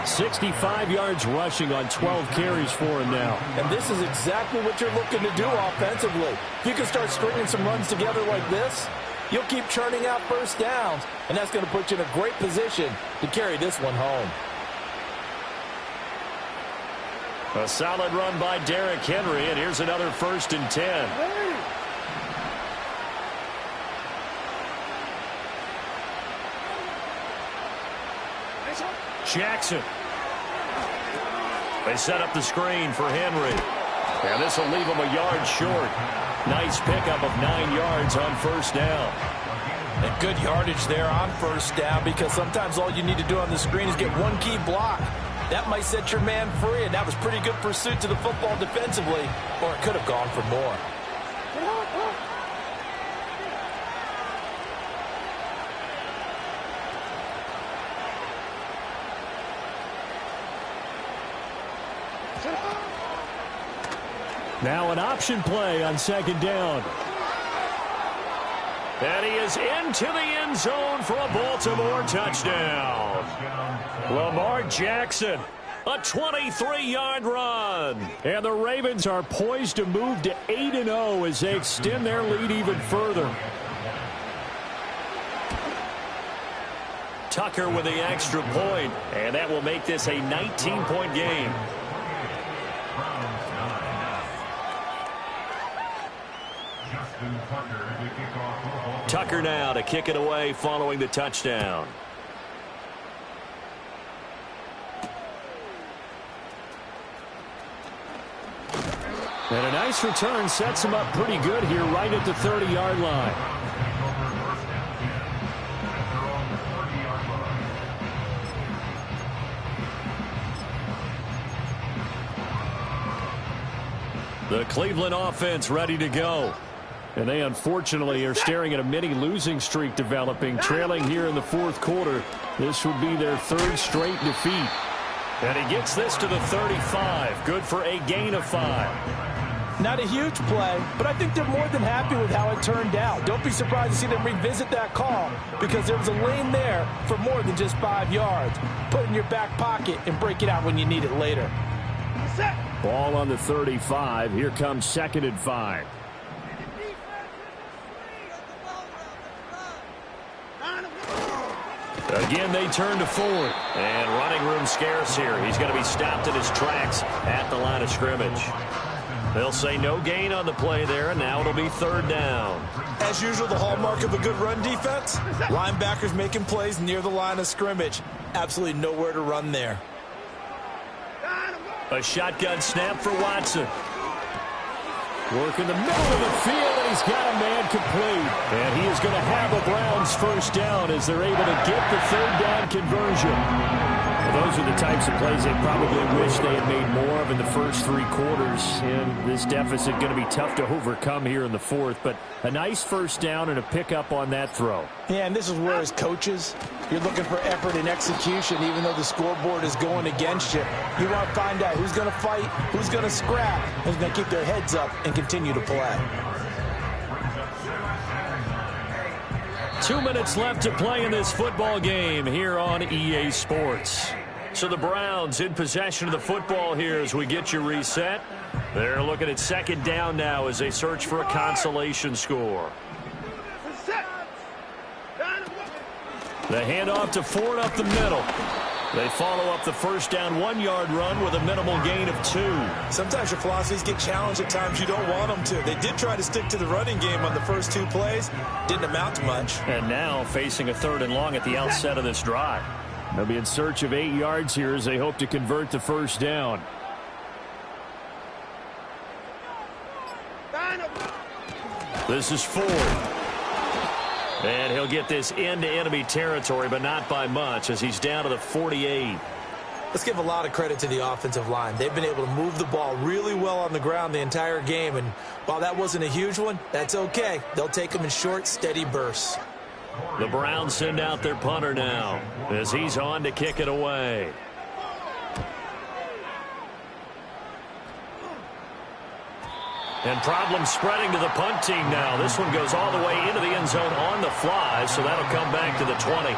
65 yards rushing on 12 carries for him now. And this is exactly what you're looking to do offensively. If you can start stringing some runs together like this, you'll keep churning out first downs, and that's going to put you in a great position to carry this one home. A solid run by Derrick Henry, and here's another 1st and 10. Jackson. They set up the screen for Henry. And this will leave him a yard short. Nice pickup of 9 yards on first down. And good yardage there on first down, because sometimes all you need to do on the screen is get one key block. That might set your man free, and that was pretty good pursuit to the football defensively, or it could have gone for more. Now an option play on 2nd down. And he is into the end zone for a Baltimore touchdown. Lamar Jackson, a 23-yard run. And the Ravens are poised to move to 8-0 as they extend their lead even further. Tucker with the extra point, and that will make this a 19-point game. Tucker now to kick it away following the touchdown. And a nice return sets him up pretty good here right at the 30-yard line. The Cleveland offense ready to go. And they unfortunately are staring at a mini losing streak developing, trailing here in the 4th quarter. This would be their 3rd straight defeat. And he gets this to the 35. Good for a gain of 5. Not a huge play, but I think they're more than happy with how it turned out. Don't be surprised to see them revisit that call, because there was a lane there for more than just 5 yards. Put it in your back pocket and break it out when you need it later. Ball on the 35. Here comes 2nd and 5. Again, they turn to Ford. And running room scarce here. He's going to be stopped in his tracks at the line of scrimmage. They'll say no gain on the play there, and now it'll be 3rd down. As usual, the hallmark of a good run defense, linebackers making plays near the line of scrimmage. Absolutely nowhere to run there. A shotgun snap for Watson. Work in the middle of the field, and he's got a man complete. And he is going to have a Browns first down as they're able to get the 3rd down conversion. Well, those are the types of plays they probably wish they had made more of in the first 3 quarters. And this deficit going to be tough to overcome here in the 4th. But a nice first down and a pickup on that throw. Yeah, and this is where, as coaches, you're looking for effort and execution, even though the scoreboard is going against you. You want to find out who's going to fight, who's going to scrap, who's going to keep their heads up and continue to play. 2 minutes left to play in this football game here on EA Sports. So the Browns in possession of the football here as we get you reset. They're looking at 2nd down now as they search for a consolation score. The handoff to Ford up the middle. They follow up the first down 1-yard run with a minimal gain of 2. Sometimes your philosophies get challenged at times you don't want them to. They did try to stick to the running game on the first 2 plays. Didn't amount to much. And now facing a 3rd and long at the outset of this drive. They'll be in search of 8 yards here as they hope to convert the first down. This is Ford. And he'll get this into enemy territory, but not by much as he's down to the 48. Let's give a lot of credit to the offensive line. They've been able to move the ball really well on the ground the entire game. And while that wasn't a huge one, that's okay. They'll take them in short, steady bursts. The Browns send out their punter now as he's on to kick it away. And problems spreading to the punt team now. This one goes all the way into the end zone on the fly, so that'll come back to the 20.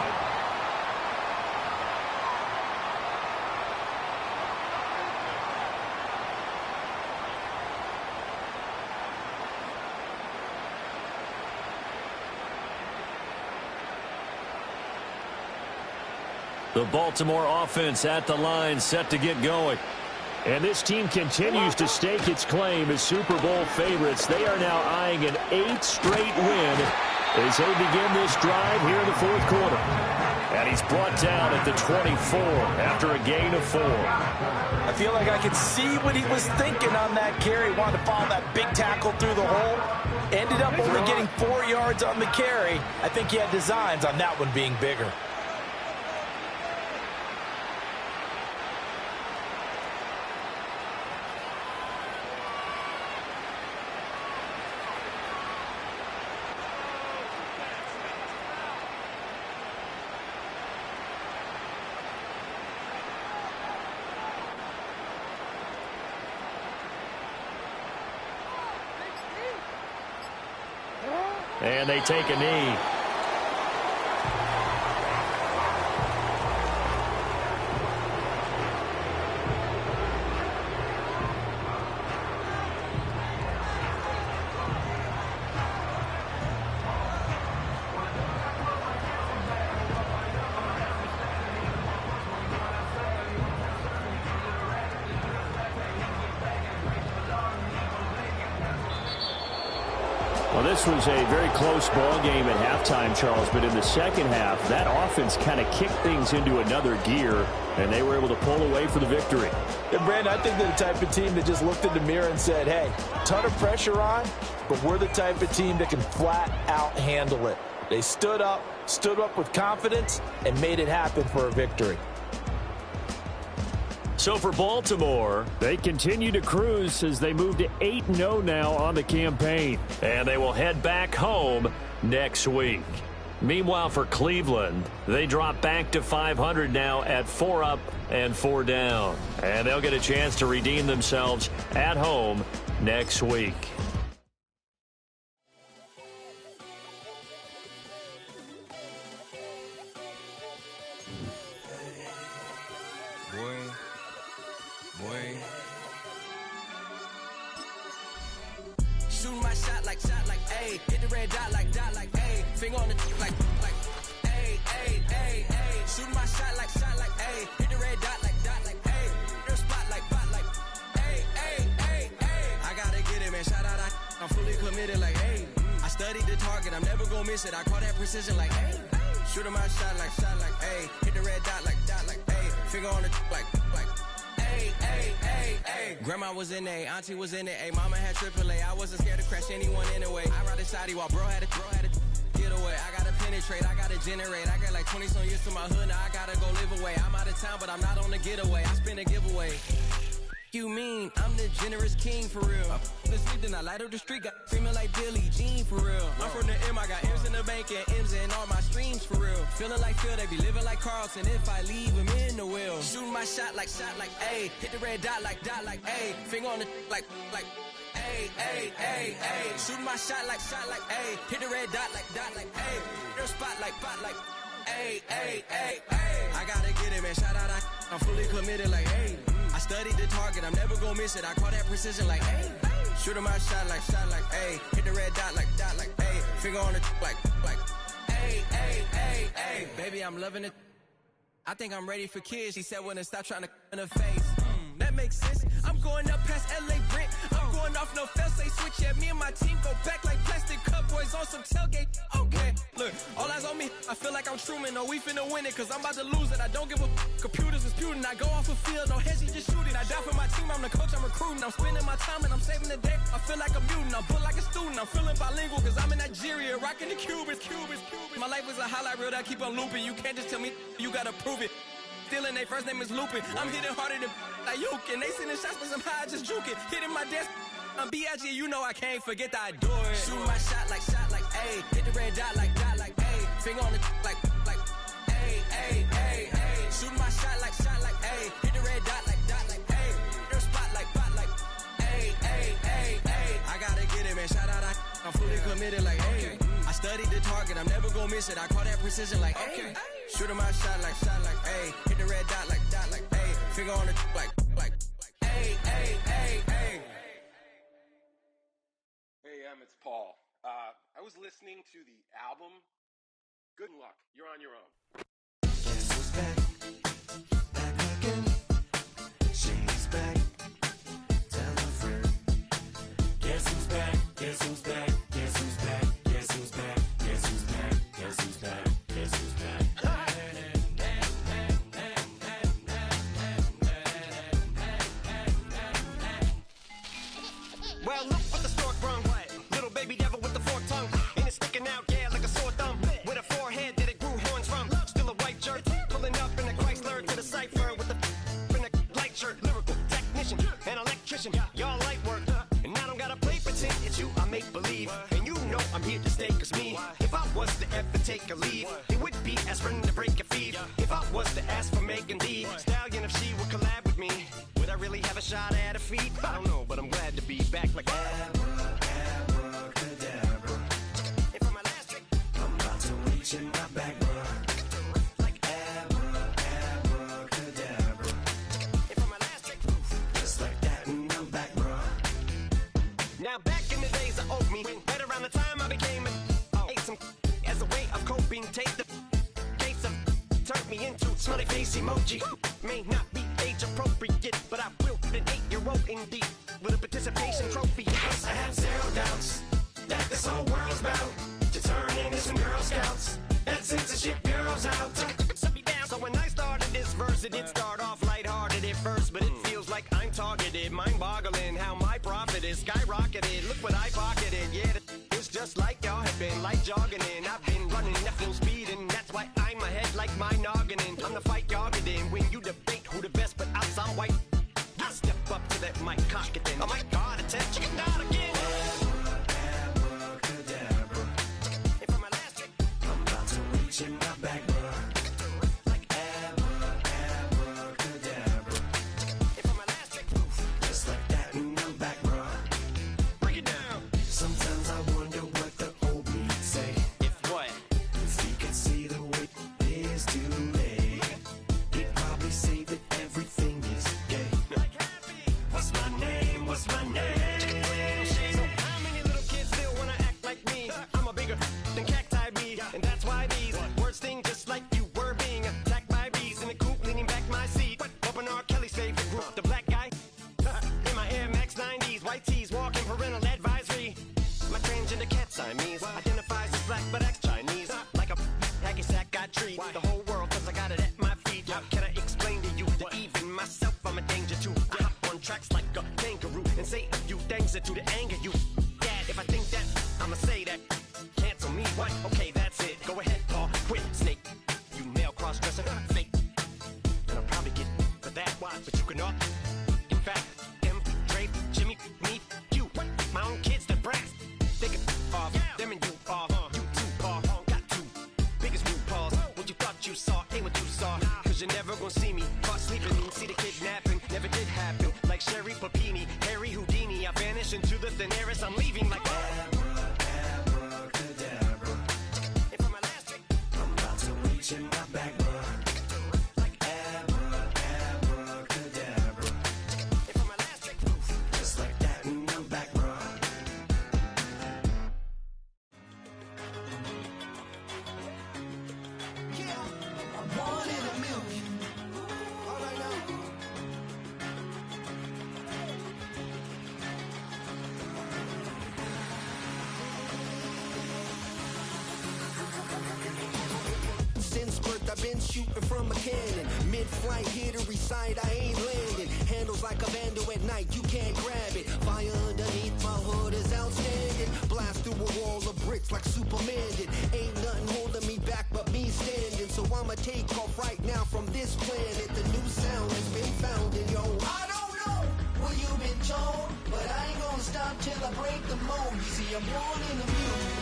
The Baltimore offense at the line, set to get going. And this team continues to stake its claim as Super Bowl favorites. They are now eyeing an 8th straight win as they begin this drive here in the 4th quarter. And he's brought down at the 24 after a gain of 4. I feel like I could see what he was thinking on that carry. Wanted to follow that big tackle through the hole. Ended up only getting 4 yards on the carry. I think he had designs on that one being bigger. And they take a knee. Well, this was a very close ball game at halftime, Charles, but in the second half, that offense kind of kicked things into another gear, and they were able to pull away for the victory. And Brandon, I think they're the type of team that just looked in the mirror and said, hey, ton of pressure on, but we're the type of team that can flat out handle it. They stood up with confidence, and made it happen for a victory. So for Baltimore, they continue to cruise as they move to 8-0 now on the campaign. And they will head back home next week. Meanwhile, for Cleveland, they drop back to 500 now at 4 up and 4 down. And they'll get a chance to redeem themselves at home next week. Shooting my shot like, ayy. Hit the red dot like, ayy. Finger on the like, ayy, ayy, ayy, ayy. Shooting my shot like, ayy. Hit the red dot like, ayy. Your spot like, ayy, ayy, ayy, ayy. I gotta get it, man. Shout out, I'm fully committed like, ayy. I studied the target, I'm never gonna miss it. I call that precision like, ayy. Shooting my shot like, ayy. Hit the red dot like, ayy. Finger on the like, ayy, ayy, ayy, ayy. Grandma was in A, auntie was in it, ayy. Mama had AAA, I wasn't scared to crash anyone anyway. I ride a shotty while bro had a get away. I gotta penetrate, I gotta generate. I got like 20-some years to my hood, now I gotta go live away. I'm out of town, but I'm not on the getaway. I spin a giveaway. You mean I'm the generous king for real? The sleep, then I light up the street, got screaming like Billie Jean for real. I'm from the M, I got M's in the bank and M's in all my streams for real. Feeling like Phil, they be living like Carlson if I leave him in the wheel. Shooting my shot like, ayy. Hit the red dot like, ayy. Finger on the like, ayy, ayy, ayy, ayy. Shooting my shot like, ayy. Hit the red dot like, ayy. Your spot like, ayy, ayy, ayy, ayy. I gotta get it, man. Shout out, I'm fully committed like, ayy. I studied the target, I'm never gonna miss it. I call that precision like, ayy. Shooting my shot like, ayy. Hit the red dot like, ayy. Finger on the like, ayy, ayy, ayy, ayy. Baby, I'm loving it. I think I'm ready for kids. She said when to stop trying to in her face. That makes sense. I'm going up past LA Brent. I'm going off no fail, say switch. Yeah, me and my team go back like plastic cup boys on some tailgate. Okay, look, all eyes on me. I feel like I'm Truman. No, we finna win it, cause I'm about to lose it. I don't give a computers disputing. I go off the field, no heads, just shooting. I die for my team, I'm the coach, I'm recruiting. I'm spending my time and I'm saving the day. I feel like a mutant, I'm built like a student. I'm feeling bilingual, cause I'm in Nigeria, rocking the Cubans. My life is a highlight reel that I keep on looping. You can't just tell me, you gotta prove it. Stealing, their first name is Lupin. I'm hitting harder than Ayuk, and they sending shots, but I'm high, just juke it. Hitting my desk, I'm B.I.G., you know I can't forget that I do it. Shoot my shot like, ayy. Hit the red dot like, ayy. Finger on the like, ayy, ayy, ayy, ayy. Shoot my shot like, ayy. Hit the red dot like, ayy. Their spot like, ayy, ayy, ayy, ayy. I gotta get it, man. Shout out, I'm fully committed like, ayy. I studied the target, I'm never gonna miss it. I call that precision like, ayy. Shooting my shot like, ayy. Hit the red dot like, ayy. Finger on the like, ayy, ayy, ayy, ayy. Hey, it's Paul. I was listening to the album. Good luck. You're on your own. Guess who's back? Back again. She's back. Tell a friend. Guess who's back? Guess who's back? Guess who's back? Guess who's back? Guess who's back? Guess who's back? Guess who's back? Well, look what the stork brung. Little baby devil with the forked tongue. And it's sticking out, yeah, like a sore thumb. With a forehead that it grew horns from. Still a white jerk. Pulling up in a Chrysler to the cipher with the in a light shirt. Lyrical technician, an electrician. Y'all light work. And I don't gotta play pretend. It's you, I make believe. And you know I'm here to stay, cause me, if I was to ever take a leave, it would be aspirin to break a fever. If I was to ask for Megan D Stallion, if she would collab with me, would I really have a shot at a feat? I don't know, but I'm glad to be back like Abracadabra. And for my last trick, I'm about to reach in my back, bruh. like Abracadabra. And for my last trick, Just like that, and I'm back, bruh. now back in the days of old me, right around the time I became ate some as a way of coping. Take the gates of turned me into smiley face emoji. May not be age appropriate, but I will an 8-year-old indeed with a participation trophy. Yes, I have zero doubts that this whole world's bound to turn into some Girl Scouts. That censorship bureau's out. Shut me down. So when I started this verse, it did start off lighthearted at first, but it feels like I'm targeted. Mind-boggling how my profit is skyrocketed. Look what I pocketed. Yeah, it's just like y'all have been like jogging in. I've been running at full speed, and that's why I'm ahead like my noggin. I'm the fight y'all get in when you debate who the best, but I'm some white. I step up to that mic, cock it then. Oh my God, it's a chicken out again. Abracadabra. And for my last trick, I'm about to reach in my back, bruh. like Abracadabra. and for my last trick, Just like that, and I'm back, bruh. break it down. Sometimes I wonder what the old me'd say. If what? If he could see the way it is today, he'd probably say that everything is gay. Like happy. What's my name? What's my name? So how many little kids still wanna act like me? I'm a bigger than cacti bee, and that's why these words sting just like you were being attacked by bees in the coop, leaning back my seat. Open R. Kelly's favorite group, the black guy. In my Air Max 90s, white tees, walking parental advisory. My transgender cat Siamese identifies as black but acts Chinese. Like a hacky sack I treat the whole world cause I got it at my feet. How can I explain to you that even myself I'm a danger to? I hop on tracks like a kangaroo and say a few things that do to anger you. Dad, if I think that, I'ma say that. Cancel me, what? Okay, that's it. Go ahead, Paul, quit, snake. You male cross-dresser, fake. And I'll probably get for that, but you can all. In fact, them, Dre, Jimmy, me, you, my own kids that brass. They could off, them and you off, you too, Paul, got two biggest blue paws. What you thought you saw ain't what you saw, cause you're never gonna see me caught sleeping, see the kidnapping, never did happen. Like Sherry Papini, Harry Houdini, I vanish into the thin air as I'm leaving like Abracadabra. And for my last trick, I'm about to reach in my back, bruh. like Abracadabra. and for my last trick, Just like that, and I'm back, bruh. One in a million. been shooting from a cannon. Mid-flight, here to recite, I ain't landing. Handles like a vandal at night, you can't grab it. Fire underneath my hood is outstanding. Blast through a wall of bricks like Superman did. Ain't nothing holding me back but me standing. So I'ma take off right now from this planet. The new sound has been found in yo. I don't know what you've been told, but I ain't gonna stop till I break the mold. You see, I'm born in the music.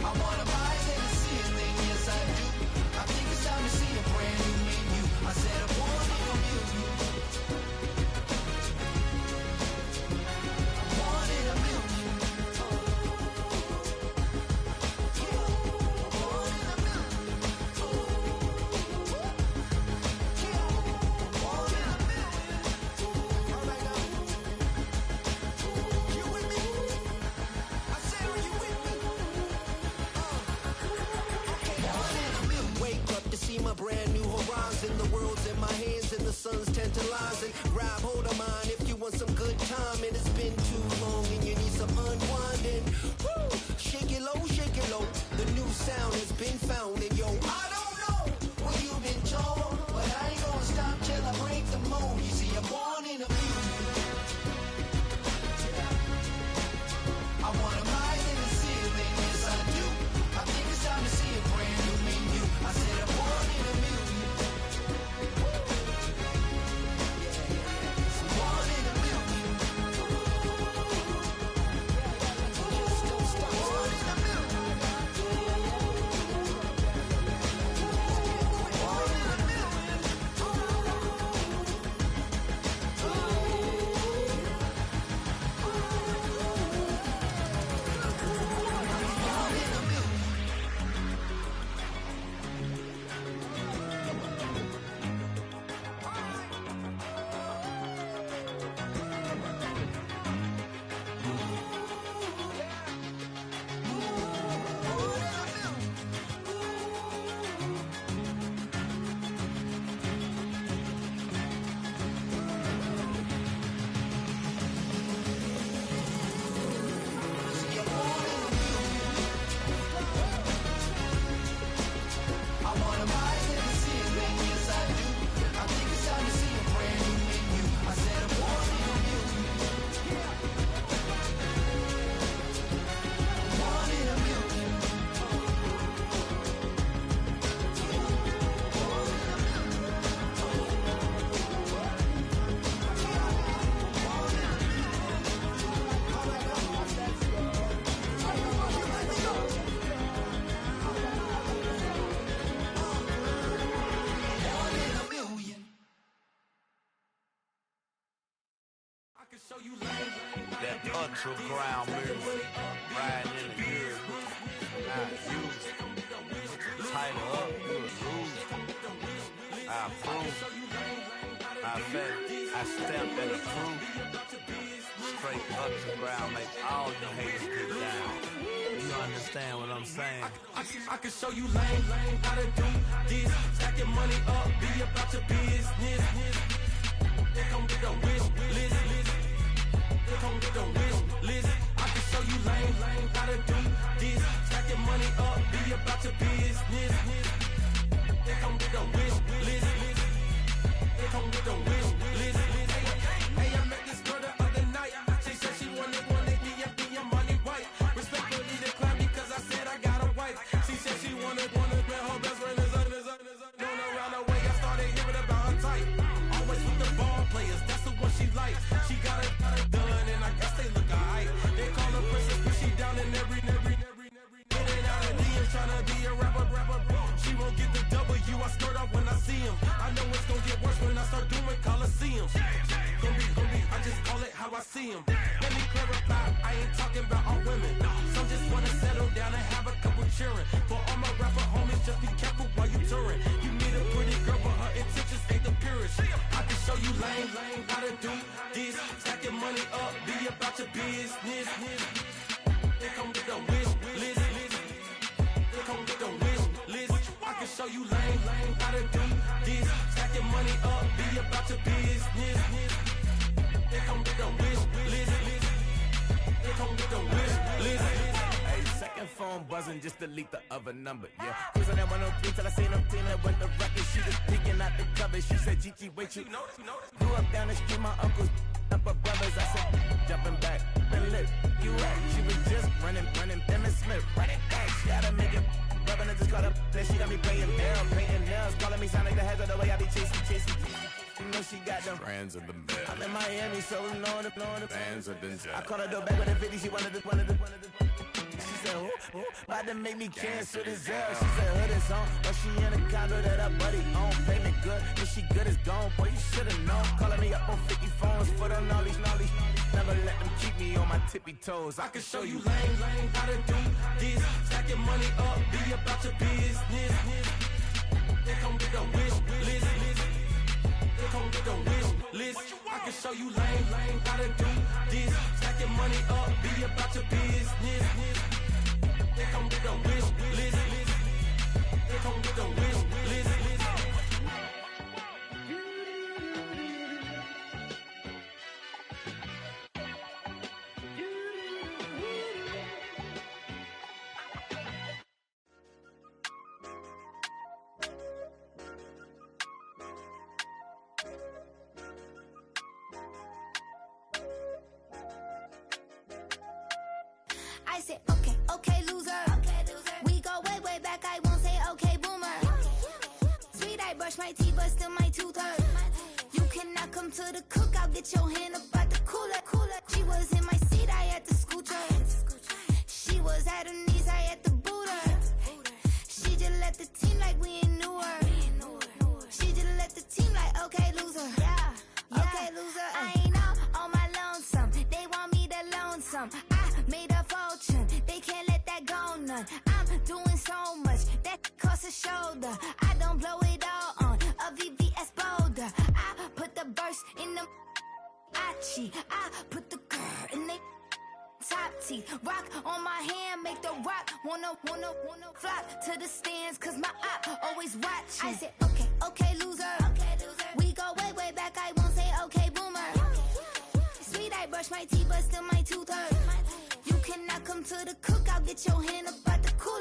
I wanna buy and see a thing, yes I do. I think it's time to see a brand new menu. I said I'm born in the music. I'm born in the music. My brand new horizon, the world's in my hands and the sun's tantalizing. Grab hold of mine if you want some good time, and it's been too long and you need some unwinding. Woo! Shake it low, the new sound has been found, and yo, I don't know what you've been told, but I ain't gonna stop till I break the mold. You see, I'm born in the music. I wanna rise in the ceiling, yes I do. I think it's time to see a brand new menu. I said I'm born in the music. Born in the music. Just don't stop. Born in the music. Born in the music. That underground music, riding in the good, not used. Tighten up, you a loser. I approve. I bet I stamped and approve. Straight underground, make all you haters get down. You understand what I'm saying? I can show you lame, how to do this. Stack your money up, be about your business. They come with a wish list. They come with a wish list. I can show you lame, how to do this. Stack your money up, be about your business. They come with a wish list. They come with a wish list. Hey, I met this girl the other night. She said she wanted be a money white. Respectfully declined because I said I got a wife. She said she wanted when her best friend is known around the way. I started hearing about her type. Always with the ball players, that's the one she likes. She got it done, and I guess they look alright. They call her princess, but she down in every. In and out of DMs, tryna be a rapper. She won't get the W, I skirt off when I see him. I know it's gonna get worse when I start doing Coliseums. Gonna be, I just call it how I see him. Let me clarify, I ain't talking about all women. Some just wanna settle down and have a couple cheering. For all my rapper homies, just be careful while you touring. You need a pretty girl, but her intentions ain't the purest. I can show you lame, how to do this. Stack your money up, be about your business. They come with a wish list. They come with a wish list. I can show you lame, how to do this. Stack your money up, be about your business. They come with a wish list. They come with a wish list. Hey, second phone phone buzzing, just delete the other number, yeah. Cruising at 103 till I seen them team that went the record. She was peeking out the cover. She said, Gigi, wait, you know. Grew up down the street, my uncles, up her brothers. I said, jumping back, been lit. You at? She was just running, Emma Smith, running back. She gotta make it. Rubbing it, just caught up. Then she got me paying bills, painting nails, calling me sound like the heads of the way I be chasing. You know she got them brands of the bed. I'm in Miami, so knowing the bands of Denzel. I called her door back with a 50, she wanted the. She said, oh, about to make me cancel this L. She said, hood is on, but she in a condo that her buddy own. Payment good, if she good is gone, boy, you should've known. Calling me up on 50 phones, foot on all these. Never let them keep me on my tippy toes. I can show you lame, how to do this. Stack your money up, be about your business. They come get the wish list. They come get the wish list. I can show you lame, how to do this. Stack your money up, be about your business. They come get the wish list. They come get the wish list. I said, okay, loser. We go way back, I won't say okay, boomer. Sweet, I brush my teeth, but still my tooth hurt. You cannot come to the cookout, get your hand up at the cooler. She was in my seat, I had to scoot her. She was at her knees, I had to boot her. She just let the team like we ain't knew her. She just let the team like, okay, loser. Yeah, okay, loser. I ain't out on my lonesome. They want me to loan some. I made a fortune. They can't let that go none. I'm doing so much that costs a shoulder. I don't blow it all on a VVS boulder. I put the verse in the Achi. I put the girl in the top T. Rock on my hand, make the rock wanna flop to the stands, cause my eye always watching. I said, okay, loser. We go way back, I won't say okay, boomer. Sweet, I brush my teeth, but still my tooth hurt. You cannot come to the cookout, get your hand up at the cooler.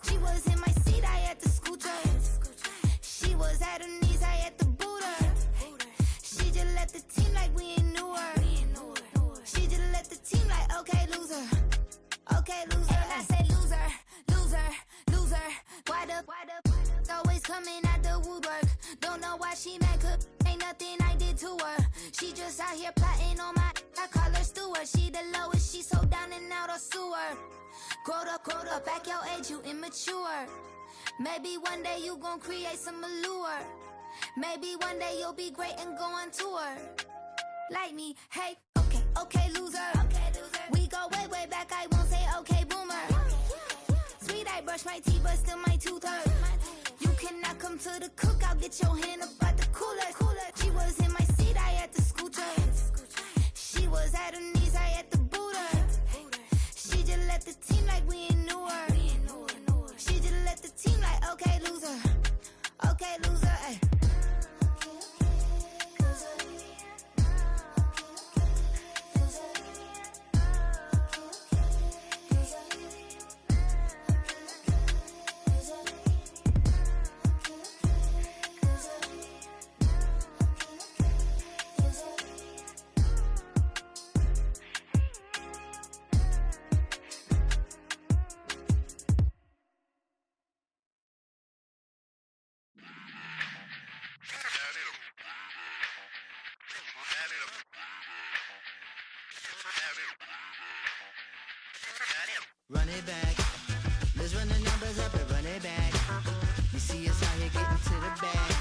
She was in my seat, I had to scoot her. She was at her knees, I had to boot her. She just let the team like we ain't knew her. She just let the team like, okay, loser. Okay, loser. And I said, loser. Why the always coming at the woodwork? Don't know why she mad, cause ain't nothing I did to her. She just out here plotting on my, I call her steward. She the lowest, she so down and out of sewer. Growed up, back your age, you immature. Maybe one day you gon' create some allure. Maybe one day you'll be great and go on tour. Like me, hey, okay, loser. We go way back, I won't say okay, boomer. Sweet, I brush my teeth, but still my tooth hurt. You cannot come to the cookout, get your hand up at the cooler. She was in my seat, I had to scoot her. She was at her knees, I had to boot her. She just let the team like we ain't knew her. She just let the team like, okay, loser. Okay, loser, ay. Run it back. Let's run the numbers up and run it back. You see us out here getting to the bag.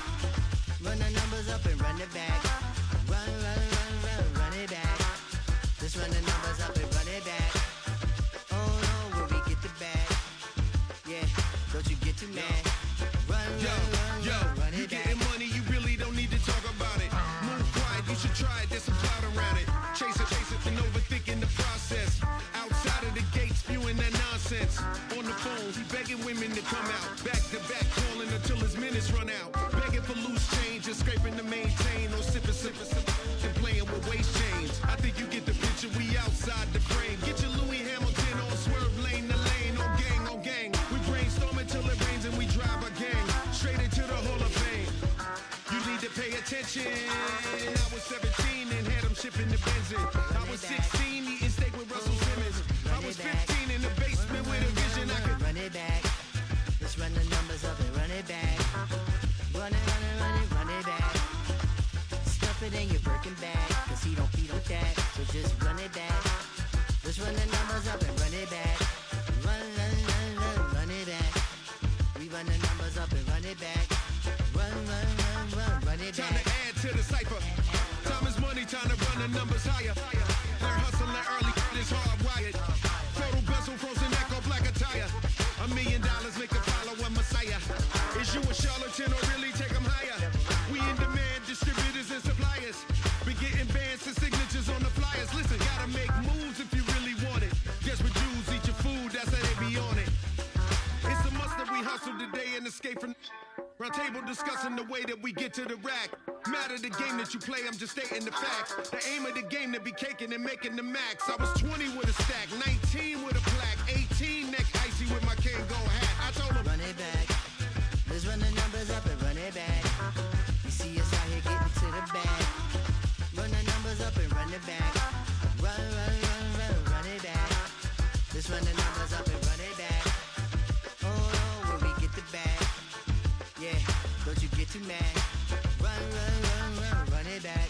Run the numbers up and run it back. Run it back. Let's run the numbers up and run it back. Oh no, where we get the bag. Yeah, don't you get too mad. Run it back. You getting money, you really don't need to talk about it. Move quiet, you should try it, there's some clout around it. Chase it, and overthinking the process. Outside of the gate, spewing that nonsense. On the phone, he begging women to come out. Back to back, calling until his minutes run out. Begging for loose change, just scraping to maintain. No sipping, and playing with waist chains. I think you get the picture, we out attention. I was 17 and had them shipping the Benzin. I was 16 eating steak with Russell Simmons. I was 15 in the basement with a vision. I could run it back. Let's run the numbers up and run it back. Run it, run it, run it, run it back. Stuff it in your Birkin bag, cause he don't feed with that. So just run it back. Let's run the numbers up and run it back. Run, run, run, run, run it back. We run the numbers up and run it back. Run, run, run, run, run it back. time to add to the cipher. Time is money, time to run the numbers higher. They're hustling early, it's hardwired. Total bezel, frozen echo, black attire. $1 million make a follower Messiah. Is you a charlatan or really take them higher? We in demand, distributors and suppliers. Been getting bands and signatures on the flyers. Listen, gotta make moves if you really want it. Desperate Jews eat your food, that's how they be on it. It's a must that we hustle today and escape from round table discussing the way that we get to the rack. Matter the game that you play, I'm just stating the facts. The aim of the game to be caking and making the max. I was 20 with a stack, 19 with a plaque, 18 neck icy with my Kango hat. I told him, run it back. Let's run the numbers up and run it back. You see us out here getting to the bag. Run the numbers up and run it back. Run, run, run, run, run it back. Let's run the numbers up and run it back. Oh, where we get the bag. Yeah, don't you get too mad. Run, run, run, run, run it back.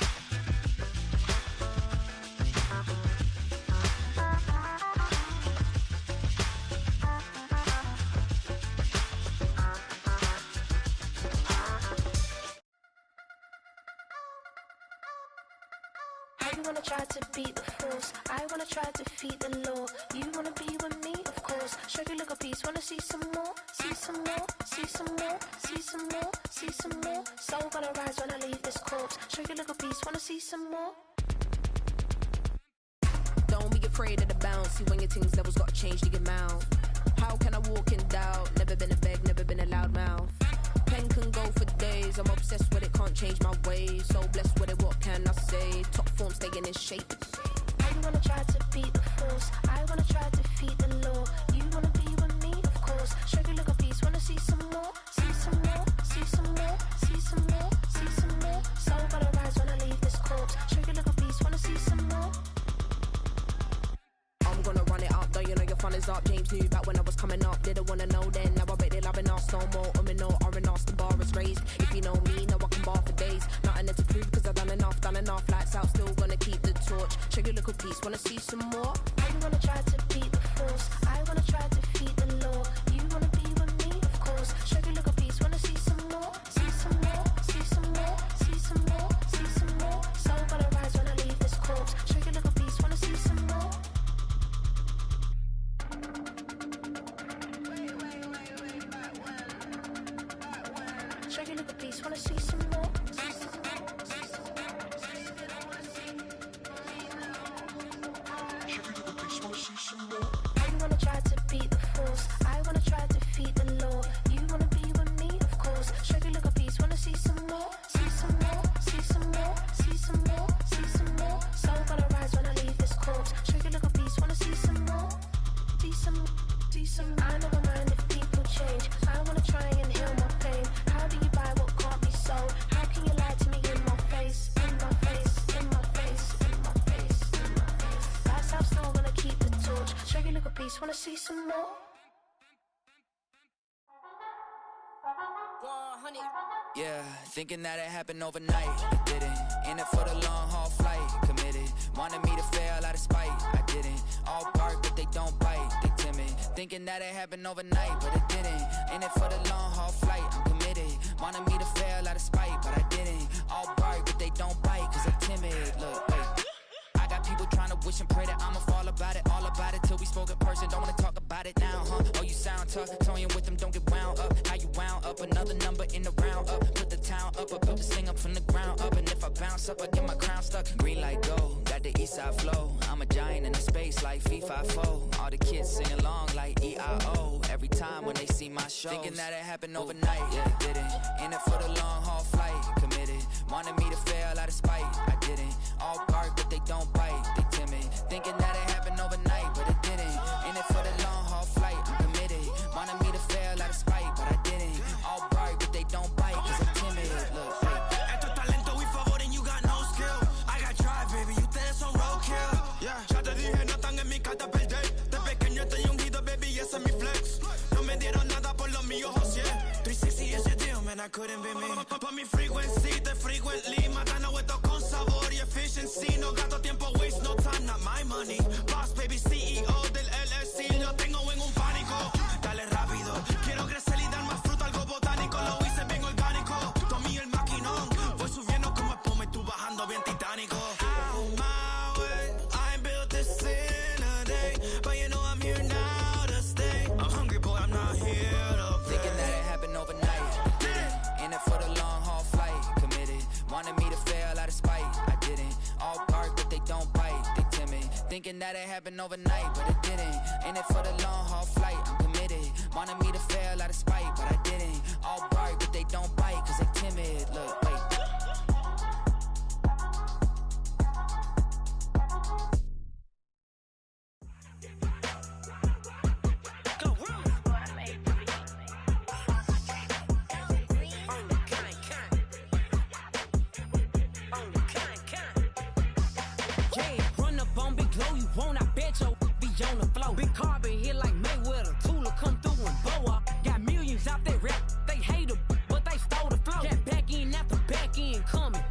I wanna try to beat the force. I wanna try to defeat the law. You wanna be with me, of course. Show you look a piece. Wanna see some more? See some more? See some more? See some more? See some more? Soul gonna rise when I leave this corpse. Show you look a piece. Wanna see some more? Don't be afraid of the bounce. See when your things levels gotta change to get mouth. How can I walk in doubt? Never been a beg, never been a loud mouth. Pen can go for days. I'm obsessed with it, can't change my ways. So blessed with it, what can I say? Top form staying in shape. I wanna try to beat the force. I wanna try to defeat the law. You wanna be with me, of course. Show you look a piece. Wanna see some more? See some more? See some more? See some more? See some more? Soul gonna rise when I leave this corpse. Show you look a piece. Wanna see some more? I'm gonna run it up, though you know your fun is up. James knew back when I was coming up. Didn't wanna know then, now I bet they loving us no more. No R&R's, the bar is raised. If you know me, now I can bar for days. Nothing there to prove, cause I've done enough. Lights out, still gonna keep the torch. Show you look a piece, wanna see some more? I wanna try to beat the force. I wanna try to defeat the law. You wanna be with me, of course. Show you look a piece, wanna see some more? See some more? See some more? See some more? See some more? Soul gonna rise when I leave this corpse. Show you look a piece, wanna see some more? Show you look a piece, wanna see some more? I wanna try to beat the force. I wanna try to defeat the law. You wanna be with me, of course. Show you look a piece, wanna see some more? See some more? See some more? See some more? See some more? Soul gonna rise when I leave this corpse. Show you look a piece, wanna see some more? See some, see some. I never mind if people change. I wanna try and heal my pain. How do you buy what can't be sold? How can you lie to me in my face? In my face, in my face, in my face, in my face. That's how I'm still gonna keep the torch. Show you look a piece, wanna see some more? Yeah, thinking that it happened overnight. I didn't. In it for the long haul flight. Committed. Wanted me to fail out of spite. I didn't. All bark, but they don't bite. They timid. Thinking that it happened overnight, but it didn't. In it for the long haul flight. I'm committed. Wanted me to fail out of spite, but I didn't. All bark, but they don't bite, cause I'm timid. Look, wait. I got people trying to wish and pray that I'ma fall about it. All about it till we spoke in person. Don't wanna talk about it now, huh? Oh, you sound tough. Toying with them, don't get wound up. How you wound up? Another number in the round up. Put the town up. I built this thing up from the ground up. And if I bounce up, I get my crown stuck. Green light go. Got the east side flow. I'm a giant in the space like FIFA4. All the kids sing along like EIO. Every time when they see my shows. Thinking that it happened overnight. Yeah, it didn't. In it for the long haul flight. Committed. Wanted me to fail out of spite. I didn't. All bark, but they don't bite. They timid. Thinking that it happened overnight, but it didn't. In it for the long haul flight. I'm committed. Wanted me to fail out of spite, but I didn't. All bark, but they don't bite, cause I'm timid. Look, hey. Esto es talento mi frequency, te frequently matando esto con sabor y efficiency. No gasto tiempo, waste no time, not my money. Boss baby, CEO del LLC, lo tengo en un pánico. Dale rápido, quiero crecer y dar más fruto, algo botánico. Lo hice bien orgánico, tomé el maquinón. Voy subiendo como espuma y tú bajando bien titánico. Out my way, I ain't built this in a day, but you know I'm here now to stay. I'm hungry, boy, I'm not here to play. Thinking that it happened overnight. In it for the long haul flight. Committed. Wanted me to fail out of spite. I didn't. All bark, but they don't bite. They timid. Thinking that it happened overnight, but it didn't. In it for the long haul flight. I'm committed. Wanted me to fail out of spite, but I didn't. All bark, but they don't bite, cause they timid. Look, wait. Won't I bet your be on the floor? Big carbon here like Mayweather. Tula come through and boa. Got millions out there rap. They hate her, but they stole the flow. Got back in after back in coming.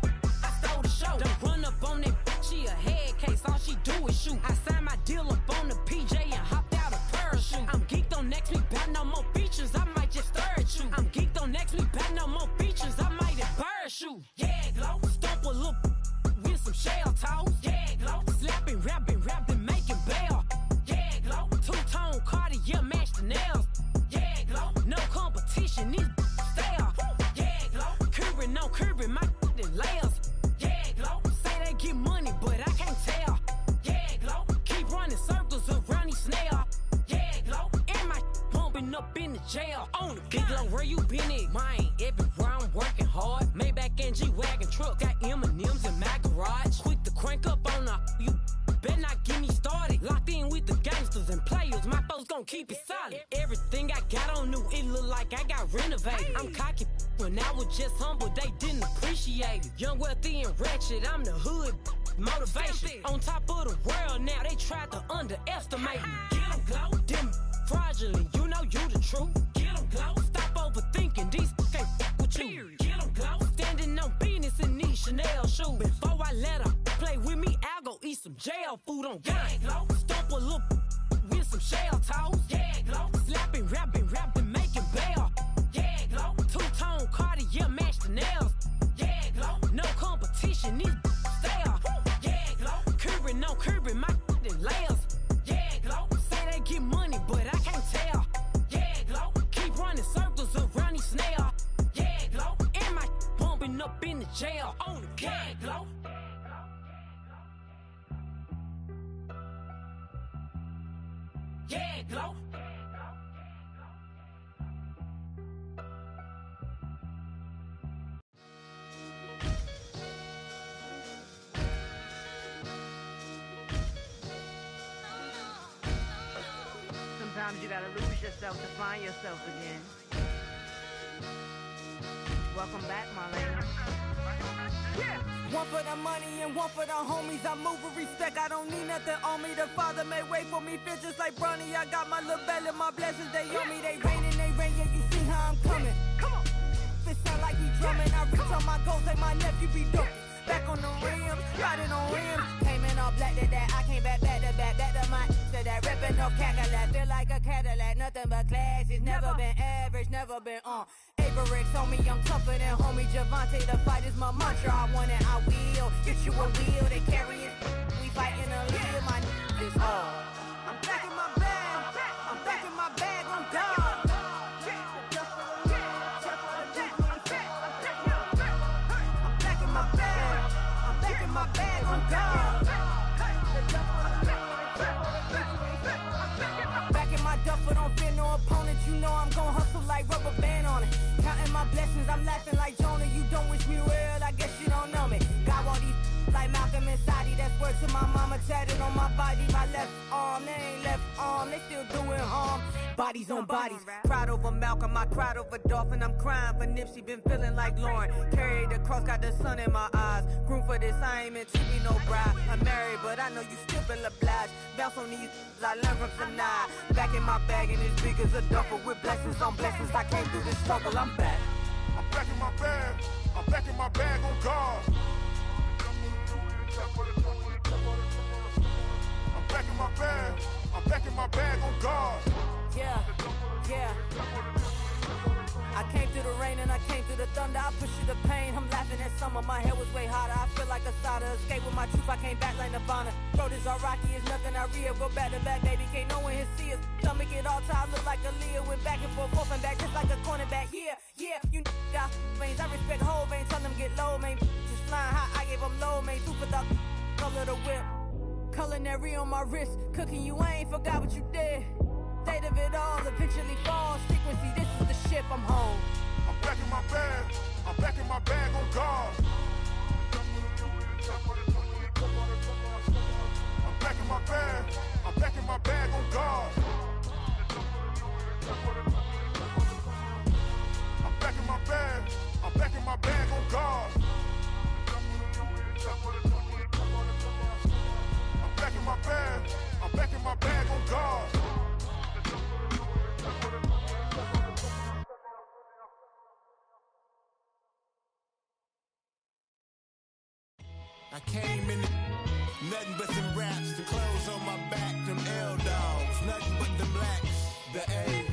I stole the show. Don't run up on that. She a head case. All she do is shoot. I signed my deal up on the PJ and hopped out a parachute. I'm geeked on next week. Back no more features. I might just stir at you. I'm geeked on next week. Back no more features. I might embarrass you. Yeah, glow. Stomp a little with some shell toes. Yeah, glow. Slapping, rapping, making bail. Yeah, glow. Two-tone Cartier match the nails. Yeah, glow. No competition, these stale. Yeah, glow. Curbing, no curbing, my layers. Yeah, glow. Say they get money, but I can't tell. Yeah, glow. Keep running circles around these snail. Yeah, glow. And my bumping up in the jail. On the big glow, where you been at? Mine, everywhere I'm working hard. Maybach and G-Wagon truck. Got M&M's in my garage. Quick to crank up on the you. Better not get me started. Locked in with the gangsters and players. My folks gon' keep it solid. Everything I got on new, it look like I got renovated. I'm cocky when I was just humble, they didn't appreciate it. Young, wealthy, and ratchet, I'm the hood motivation. On top of the world now, they tried to underestimate me. Get 'em, glow. Them fraudulent, you know you the truth. Get 'em, glow. Stop overthinking, these can't fuck with you. Get 'em, glow. Standing on business in these Chanel shoes. Before I let her play with me, I'll go eat some jail food on gang. Glow. Stomp a little with some shell toes. Yeah, glow. Slapping, rapping, making bail. Yeah, glow. Two-tone Cartier match the nails. Yeah, glow. No competition, these stale. Yeah, glow. Curbing, no curbing, my layers. Yeah, glow. Say they get money, but I can't tell. Yeah, glow. Keep running circles around these snail. Yeah, glow. And my bumping up in the jail. On the gang, glow. Yeah, glow. Sometimes you gotta lose yourself to find yourself again. Welcome back, Marlena. Yeah. One for the money and one for the homies. I move with respect, I don't need nothing on me. The Father may wait for me, bitches like Bronny. I got my little belly, my blessings, they on me. They rain, yeah, you see how I'm coming. Come on. It sound like he drumming. I reach on my goals like my nephew be dope. Back on the rims, riding on rims. Came in all black to that, I came back to my to that ripping no Cadillac. Feel like a Cadillac, nothing but class. It's never been average, never been on. Averix on me, I'm tougher than homie Javante. The fight is my mantra, I want it, I will. Get you a wheel, they carry it. We fighting a lead, my is all. I'm back in my bag, I'm back in my bag, I'm done. My bag, I'm gone. Back in my duffel, don't fear no opponent. You know I'm gon' hustle like rubber band on it. Counting my blessings, I'm laughing like Jonah. You don't wish me well, I guess you don't know me. Got all these like Malcolm and Sadie. That's word to my mama, tatted on my body. My left arm, they ain't left arm, they still doing harm. Bodies on bodies, proud over Malcolm, I cried over Dolphin. I'm crying for Nipsey, been feeling like Lauren. Carried the cross, got the sun in my eyes. Groom for this, I ain't meant to be no bride. I'm married, but I know you still feel obliged. Bounce on these, I learned from Sanaa. Back in my bag, and it's big as a duffel with blessings on blessings. I came through this struggle, I'm back. back in my bag. I'm back in my bag on guard. I'm back in my bag. I'm back in my bag on guard. Yeah, yeah. I came through the rain and I came through the thunder. I pushed through the pain. I'm laughing at summer. My hair was way hotter. I feel like a starter. Escape with my truth. I came back like Nirvana. Road is all rocky. It's nothing I real. Go back to back, baby. Can't no one here see us. Stomach it all tied. Look like a Leah. Went back and forth and back just like a cornerback. Yeah, yeah. You got veins. I respect whole veins. Tell them get low, man. Just flying high. I gave them low, man. Super the color the whip. Culinary on my wrist. Cooking you. I ain't forgot what you did. State of it all eventually falls. Frequency, this is the ship, I'm home. I'm back in my bag. I'm back in my bag on guard. I'm back in my bag. I'm back in my bag on guard. I'm back in my bag. I'm back in my bag on guard. I'm back in my bag. I'm back in my bag on guard. I came in nothing but them raps, the clothes on my back, them L-dogs, nothing but them blacks, the A,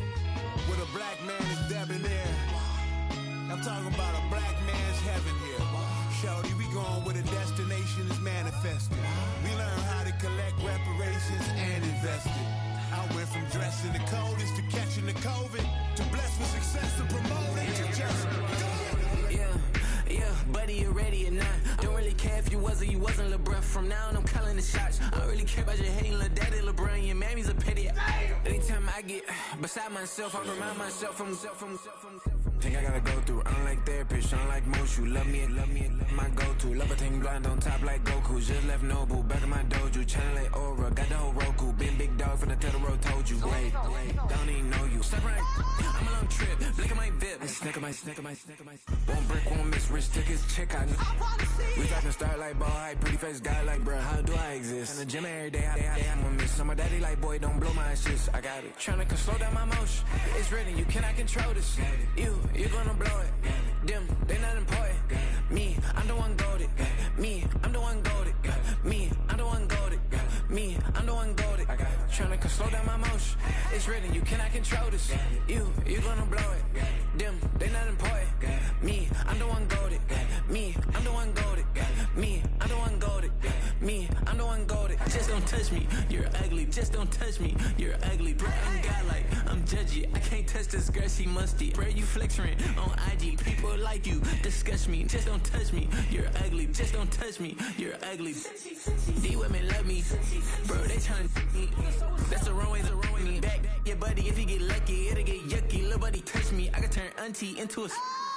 with a black man is debonair. I'm talking about a black man's heaven here. Shorty, we going where the destination is manifested. We learn how to collect reparations and invest it. I went from dressing the coldest to catching the COVID, to blessed with success to promote it, to just do it. Yeah, buddy, you ready or not? Don't really care if you was or you wasn't LeBron. From now on, I'm calling the shots. I don't really care about your hating little daddy LeBron. Your mammy's a petty. Anytime I get beside myself, I remind myself from. Think I gotta go through. I don't like therapists, I don't like most. You love me, my go-to. Love a thing blind on top like Goku. Just left Noble, back in my dojo. Channel like Aura, got the whole Roku. Been big dog from the Tether Road, told you. Wait, don't even know you. Step right, I'm a long trip. Look at my VIP. Snack of my. One brick, one miss. Rich tickets, check out. We talking start like ball hype. Pretty face guy like, bruh, how do I exist? In the gym every day, I'm a miss. So my daddy like, boy, don't blow my shit. I got it. Tryna slow down my motion. It's written, you cannot control this. You gonna blow it. Them, they not important. Me, I'm the one goated. Me, I'm the one goated. Me, I'm the one goated. Me, I'm the one goated. Tryna slow down my motion. It's written, you cannot control this. You gonna blow it. Them, they not important. Me, I'm the one goated. Me, I'm the one goated. Me, I'm the one goated. Me, I'm the one goated. Just don't touch me, you're ugly. Just don't touch me, you're ugly. Bro, I'm godlike, I'm judgy. I can't touch this girl, she musty. Bro, you flexing on IG. People like you disgust me. Just don't touch me, you're ugly. Just don't touch me, you're ugly. These women love me, bro. They tryna me. That's the wrong way, me. Back, yeah, buddy. If you get lucky, it'll get yucky. Little buddy touch me, I can turn auntie into a.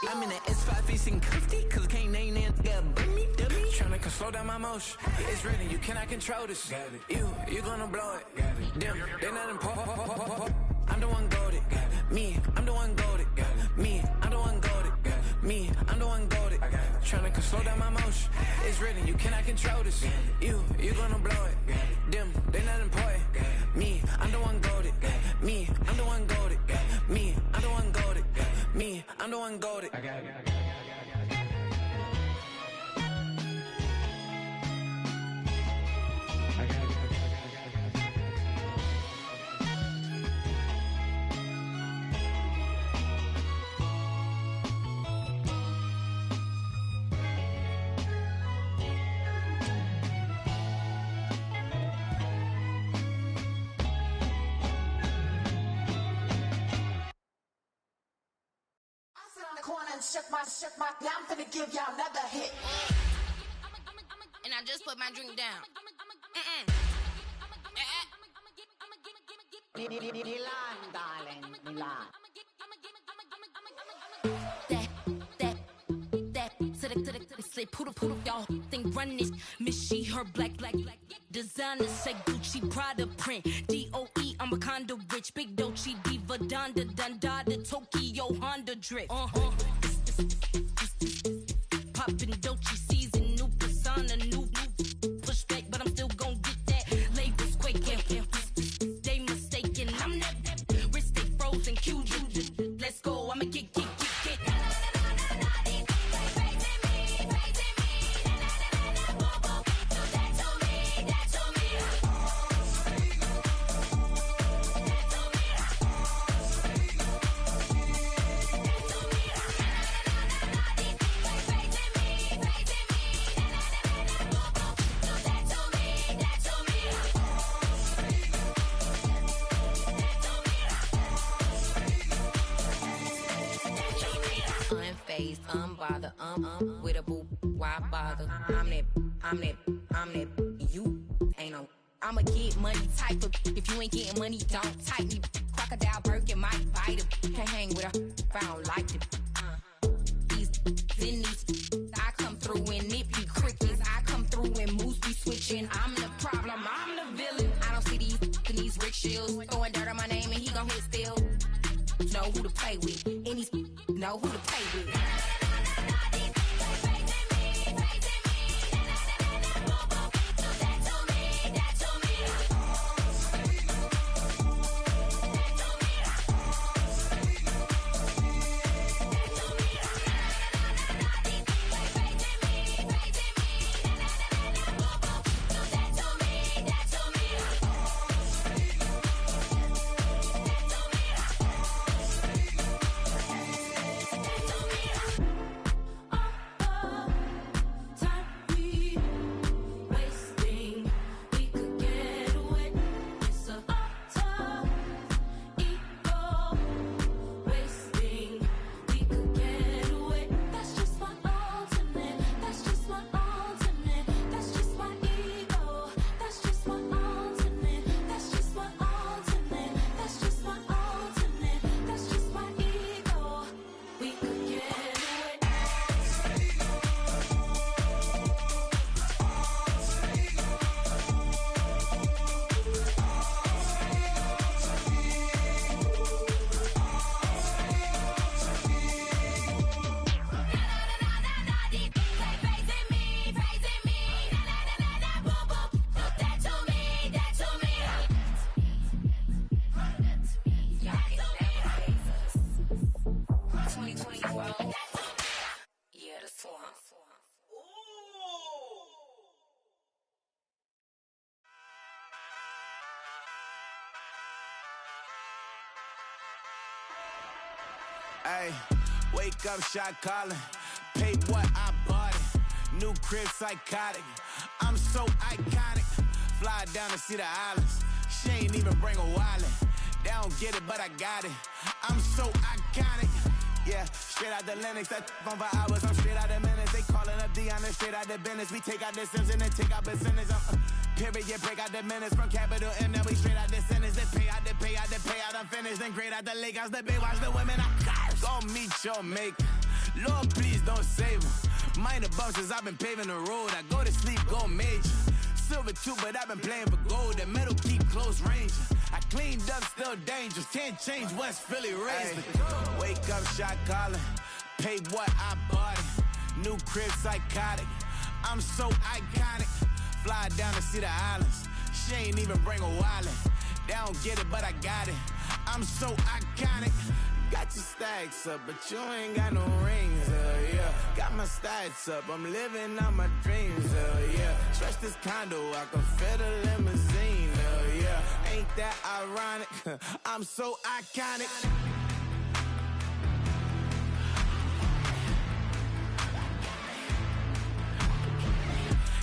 I'm in the S5 facing comfy, cause I can't name that got me, dummy. Tryna slow down my motion. It's written, you cannot control this. You gonna blow it. Them, they not important. I'm the one goated. Me, I'm the one goated. Me, I'm the one goated. Me, I'm the one goated. Tryna slow down my motion. It's written, you cannot control this. You gonna blow it. Them, they not important. Me, I'm the one goated. Me, I'm the one goated. Me, I'm the one goated. Me, I'm the one goated. I got it. Shook my, yeah, I'm finna give y'all another hit. And I just put my drink down. Milan, darling, Milan. That, say poodle, y'all think run this. Miss she, her black, designer say Gucci, Prada print. DOE, I'm a condo rich. Big Dolce, Diva, Donda, the Tokyo, Honda drip. Poppin' Dolce season, new persona, new pushback, but I'm still gon' get that. Labels quaking, they mistaken. I'm that wrist stay frozen, Q. Let's go, I'ma get. unbothered, with a boo, why bother? I'm that, you ain't no. I'm a get money type of, if you ain't getting money, don't type me. Crocodile Birkin might bite him. Can't hang with her if I don't like them. These, I come through and it be crickets. I come through and moves be switching. I'm the problem, I'm the villain. I don't see these rickshaws throwing dirt on my name and he gon' hit still. Know who to play with, and these know who to play with. Ay, wake up, shot calling. Pay what I bought it. New crib, psychotic. I'm so iconic. Fly down to see the islands. She ain't even bring a wallet. They don't get it, but I got it. I'm so iconic. Yeah, straight out the Lennox. That on for hours. I'm straight out the minutes. They calling up Dion, straight out the business. We take out the Sims and then take out percentage. Period, break out the minutes from capital and then we straight out the sentence. They pay out, I'm finished. Then grade out the Lakers, the Bay, watch the women, I curse. Go meet your maker. Lord, please don't save them. Minor bumps as I've been paving the road. I go to sleep, go major. Silver too, but I've been playing for gold. The metal keep close range. I cleaned up, still dangerous. Can't change West Philly raised. Wake up, shot calling. Pay what I bought it. New crib, psychotic. I'm so iconic. Fly down to see the islands. She ain't even bring a wallet. They don't get it, but I got it. I'm so iconic. Got your stacks up, but you ain't got no rings, yeah. Got my stats up, I'm living out my dreams, yeah. Stretch this condo, I can fit a limousine, yeah. Ain't that ironic? I'm so iconic.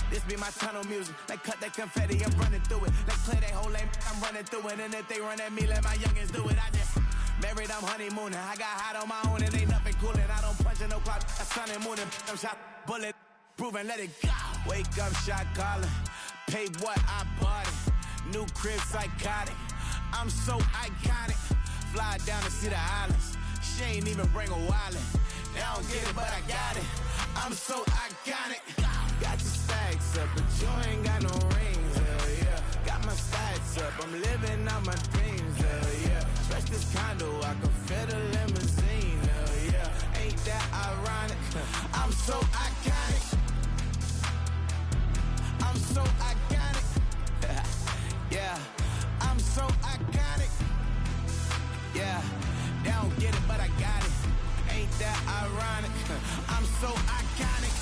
This be my tunnel music. Like cut that confetti, I'm running through it. Like clear that whole lane, I'm running through it. And if they run at me, let my youngins do it. I just married, I'm honeymooning. I got hot on my own and ain't nothing coolin'. I don't punch in no clock, a sun and moon. I'm shot, bullet, proven, let it go. Wake up, shot calling. Pay what I bought it. New crib, psychotic. I'm so iconic. Fly down to see the islands. She ain't even bring a wallet. They don't get it, but I got it. I'm so iconic. Got your stacks up, but you ain't got no rings, yeah. Got my stats up, I'm living out my dreams, yeah. Stretch this condo, I can fit a limousine, yeah. Ain't that ironic? I'm so iconic. I'm so iconic. Yeah, I'm so iconic. Yeah, they don't get it, but I got it. Ain't that ironic? I'm so iconic.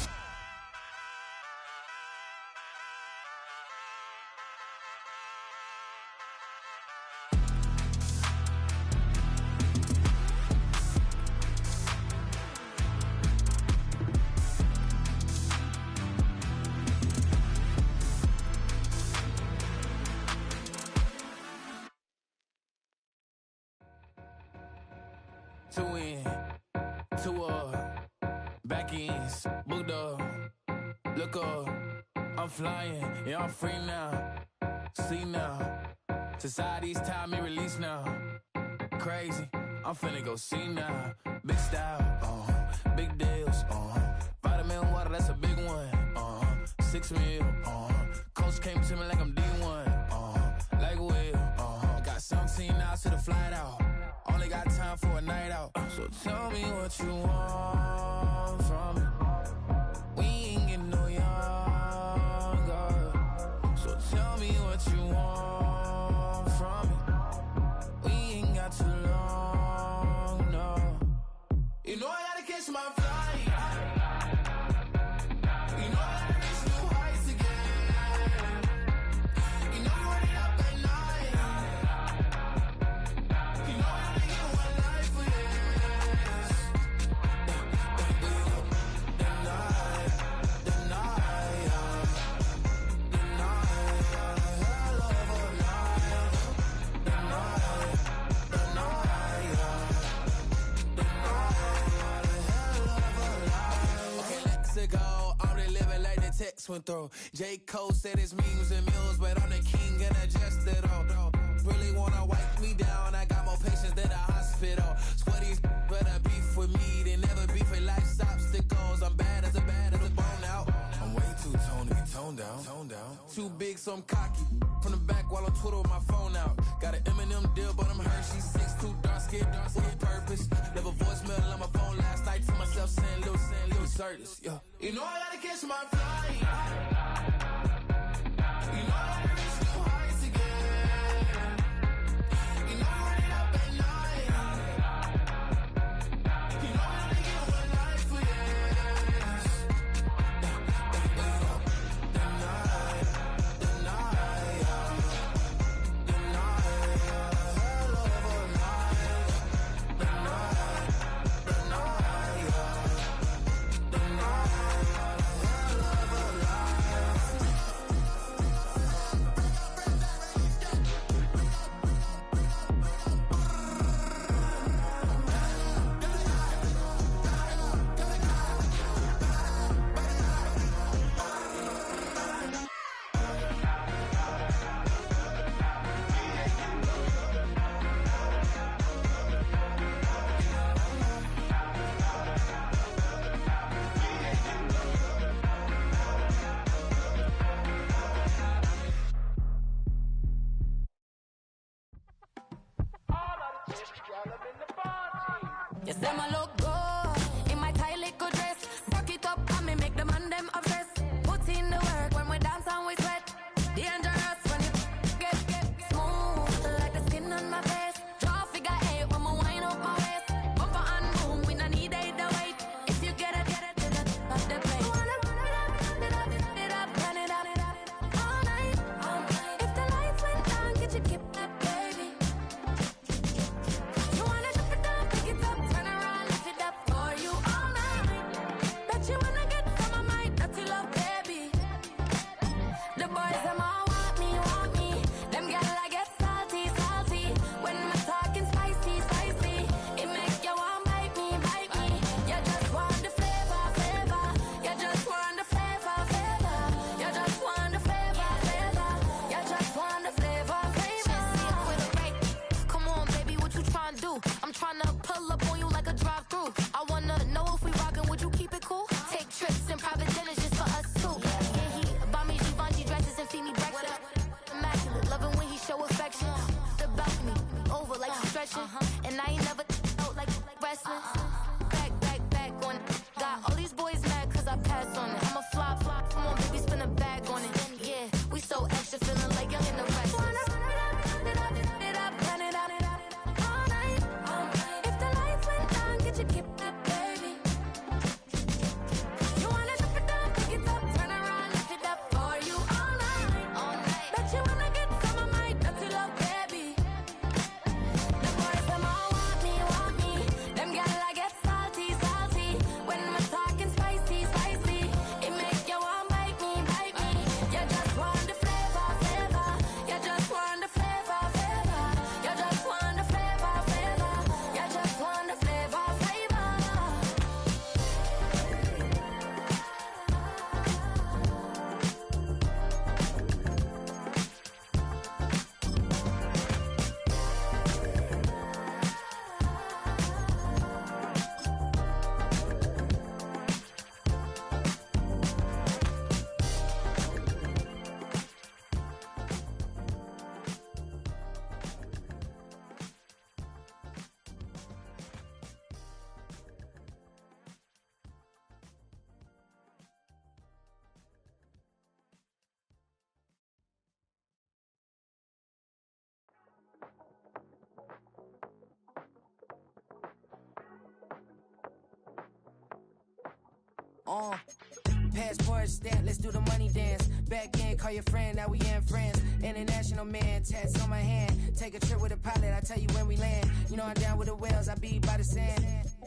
Hold up, look up, I'm flying, yeah, I'm free now. See now, society's time me release now. Crazy, I'm finna go see now. Big style, big deals, vitamin water, that's a big one. 6 meal, coach came to me like I'm D1, like Will. Got 17 hours to the flight out. Only got time for a night out. So tell me what you want from me. We ain't getting no younger. So tell me what you want from me. We ain't got too long, no. You know I gotta catch my flight. You know I gotta reach new heights again. You know you running up at night. You know I only get one life for this. The night, hell of a night. The night, hell of a night. Okay, let's go. I'm the living like the text went through. J. Cole said it's memes and meals, but I'm the king and adjust it all. Really wanna wipe me down, I got more patience than a hospital. Sweaty's better beef with me than never beef with life's obstacles. I'm bad as a bone out. I'm way too toned to be toned down. Too big, so I'm cocky. From the back while I'm Twitter with my phone out. Got an Eminem deal, but I'm Hershey. 6'2", dark skin, with purpose. Left a voicemail on my phone last night to myself saying little certis. Yeah. You know I gotta catch my flight. You know I gotta reach new heights again. You know I'm running up at night. You know I only get one life for this. The night, hell of a night. The night, hell of a night. You say my look good in my tight little dress. Rock it up and me make the man them obsessed. Put in the work when we dance and we sweat. Dangerous when you get smooth like the skin on my face. Draw figure 8 when me wind up my waist. Bumper and boom, we no need it the wait. If you get it, then that's the play. Wanna run it up, run it up, all night. If the lights went down, get your kip up, baby. You wanna drop it down, pick it up, turn around, lift it up for you all night. Bet you wanna get some of my dirty love, baby. The boys them all want me. Them gyal I get salty. When my talking spicy. It make you want bite me. You just want the flavor. You just want the flavor. You just want the flavor. You just want the flavor. With a right. Come on, baby, what you tryna do? I'm tryna pull up on you like a drive-through. I wanna know if we rockin', would you keep it cool? Take trips in private dinners just for us two. Yeah, he buy me Givenchy dresses and feed me breakfast. Immaculate, loving when he show affection. The balcony, over like you stretching. And I ain't never out like wrestling. Back on it. Got all these boys mad cause I passed on it. I'm a flop. Come on, baby, spin a bag on it. Yeah, we so extra, feeling like young and the rest. Run it up, all night. If the lights went down, get your kip up, baby. You wanna drop it down, pick it up, turn around, lift it up for you all night. Bet you wanna get some of my dirty love, baby. The boys them all want me. Them gyal I Passport stamp, let's do the money dance. Back in, call your friend, now we in France. International man, tats on my hand. Take a trip with a pilot, I tell you when we land. You know I'm down with the whales, I be by the sand.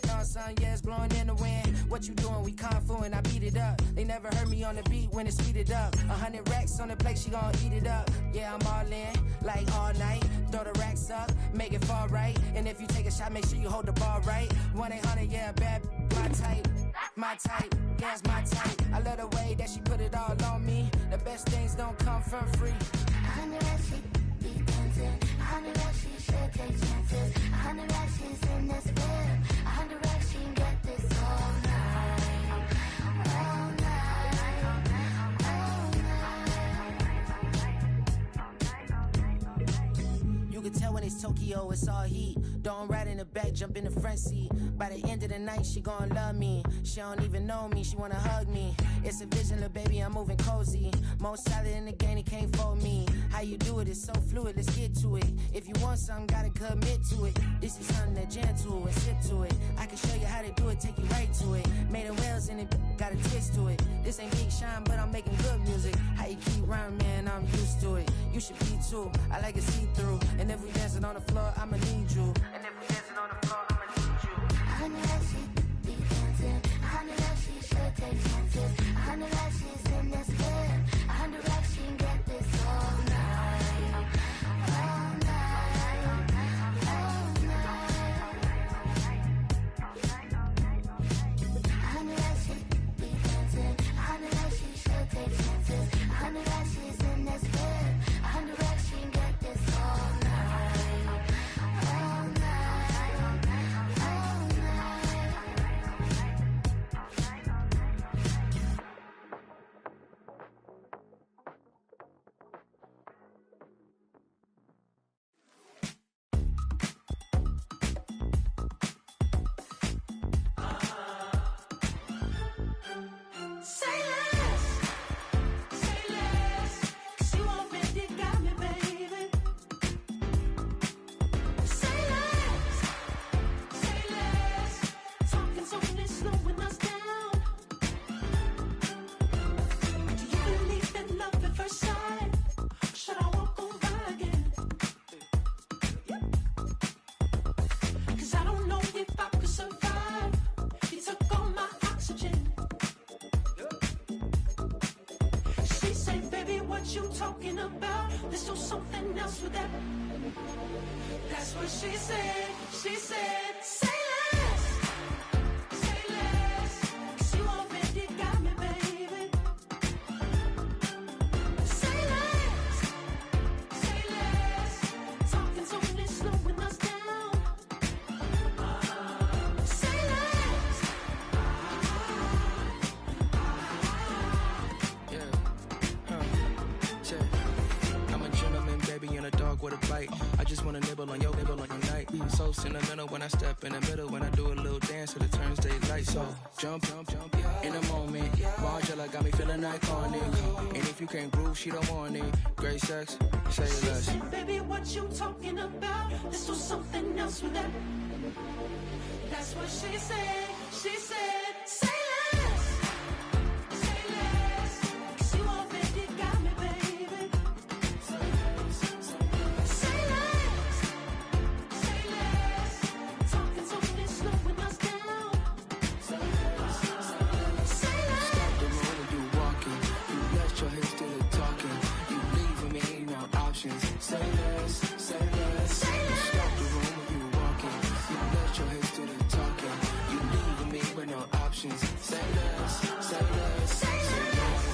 On sun, yeah, it's blowing in the wind. What you doing? We kung fu and I beat it up. They never heard me on the beat when it's speeded up. 100 racks on the plate, she gon' eat it up. Yeah, I'm all in, like all night. Throw the racks up, make it fall right. And if you take a shot, make sure you hold the ball right. 1-800, yeah, bad, my type. My type, yeah, it's my type. I love the way that she put it all on me. The best things don't come from free. 100 racks, she be dancing. 100 racks, she should take chances. 100 racks, she's in this bed. 100 racks, she can get this all night. All night. All night. You can tell when it's Tokyo, it's all heat. Don't ride in the back, jump in the front seat. By the end of the night, she gon' love me. She don't even know me, she wanna hug me. It's a vision, little baby, I'm moving cozy. Most solid in the game, it can't fold me. How you do it, it's so fluid, let's get to it. If you want something, gotta commit to it. This is something that jam to and sip to it. I can show you how to do it, take you right to it. Made of whales and it got a twist to it. This ain't Big Shine, but I'm making good music. How you keep rhyming, man, I'm used to it. You should be too, I like it see-through. And if we dancing on the floor, I'ma need you. And if we dancing on the floor, I'ma need you. 100 racks, she be dancing. 100 racks, she should take chances. 100 racks, she's in this bed. 100 racks, she can get this all night. All night. All night. 100 racks, she be dancing. 100 racks, she should take chances. 100 racks, she's in this bed. 100 racks, she can get this all night. All night. All Say less, 'cause you already got me, baby. Say less, talking so it's slowing us down. Do you believe in love at first sight? Should I walk on by again? 'Cause I don't know if I could survive. You took all my oxygen. She said, baby, what you talking about? Let's do something else with that. That's what she said. She said, say less, 'cause you already got me, baby. Say less, talking so it's slowing us down. Say less. I'm a gentleman, baby, and a dog with a bite. I just wanna nibble on your night. So sentimental when I step in the middle. When I do a little dance till it turns daylight. So jump, in a moment. Margella got me feeling iconic. And if you can't groove, she don't want it. Great sex, say She less. said, baby, what you talking about? Let's do something else with that. That's what she said. She said, say less, 'cause you already got me, baby. Say less, talking so it's slowing us down. Say less. Stop the road when you walking. You let your hips do the talking. You leaving me no options. Say less, say less. Stop the road when you walking. You let your hips do the talking. You leaving me with no options. Say less, say less, say less. Say less.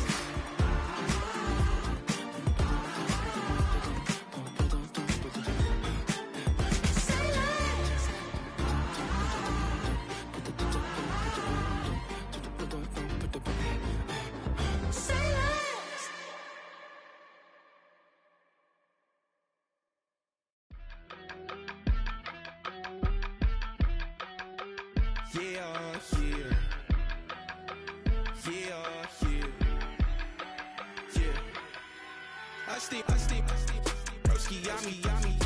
I steam, broski, yummy.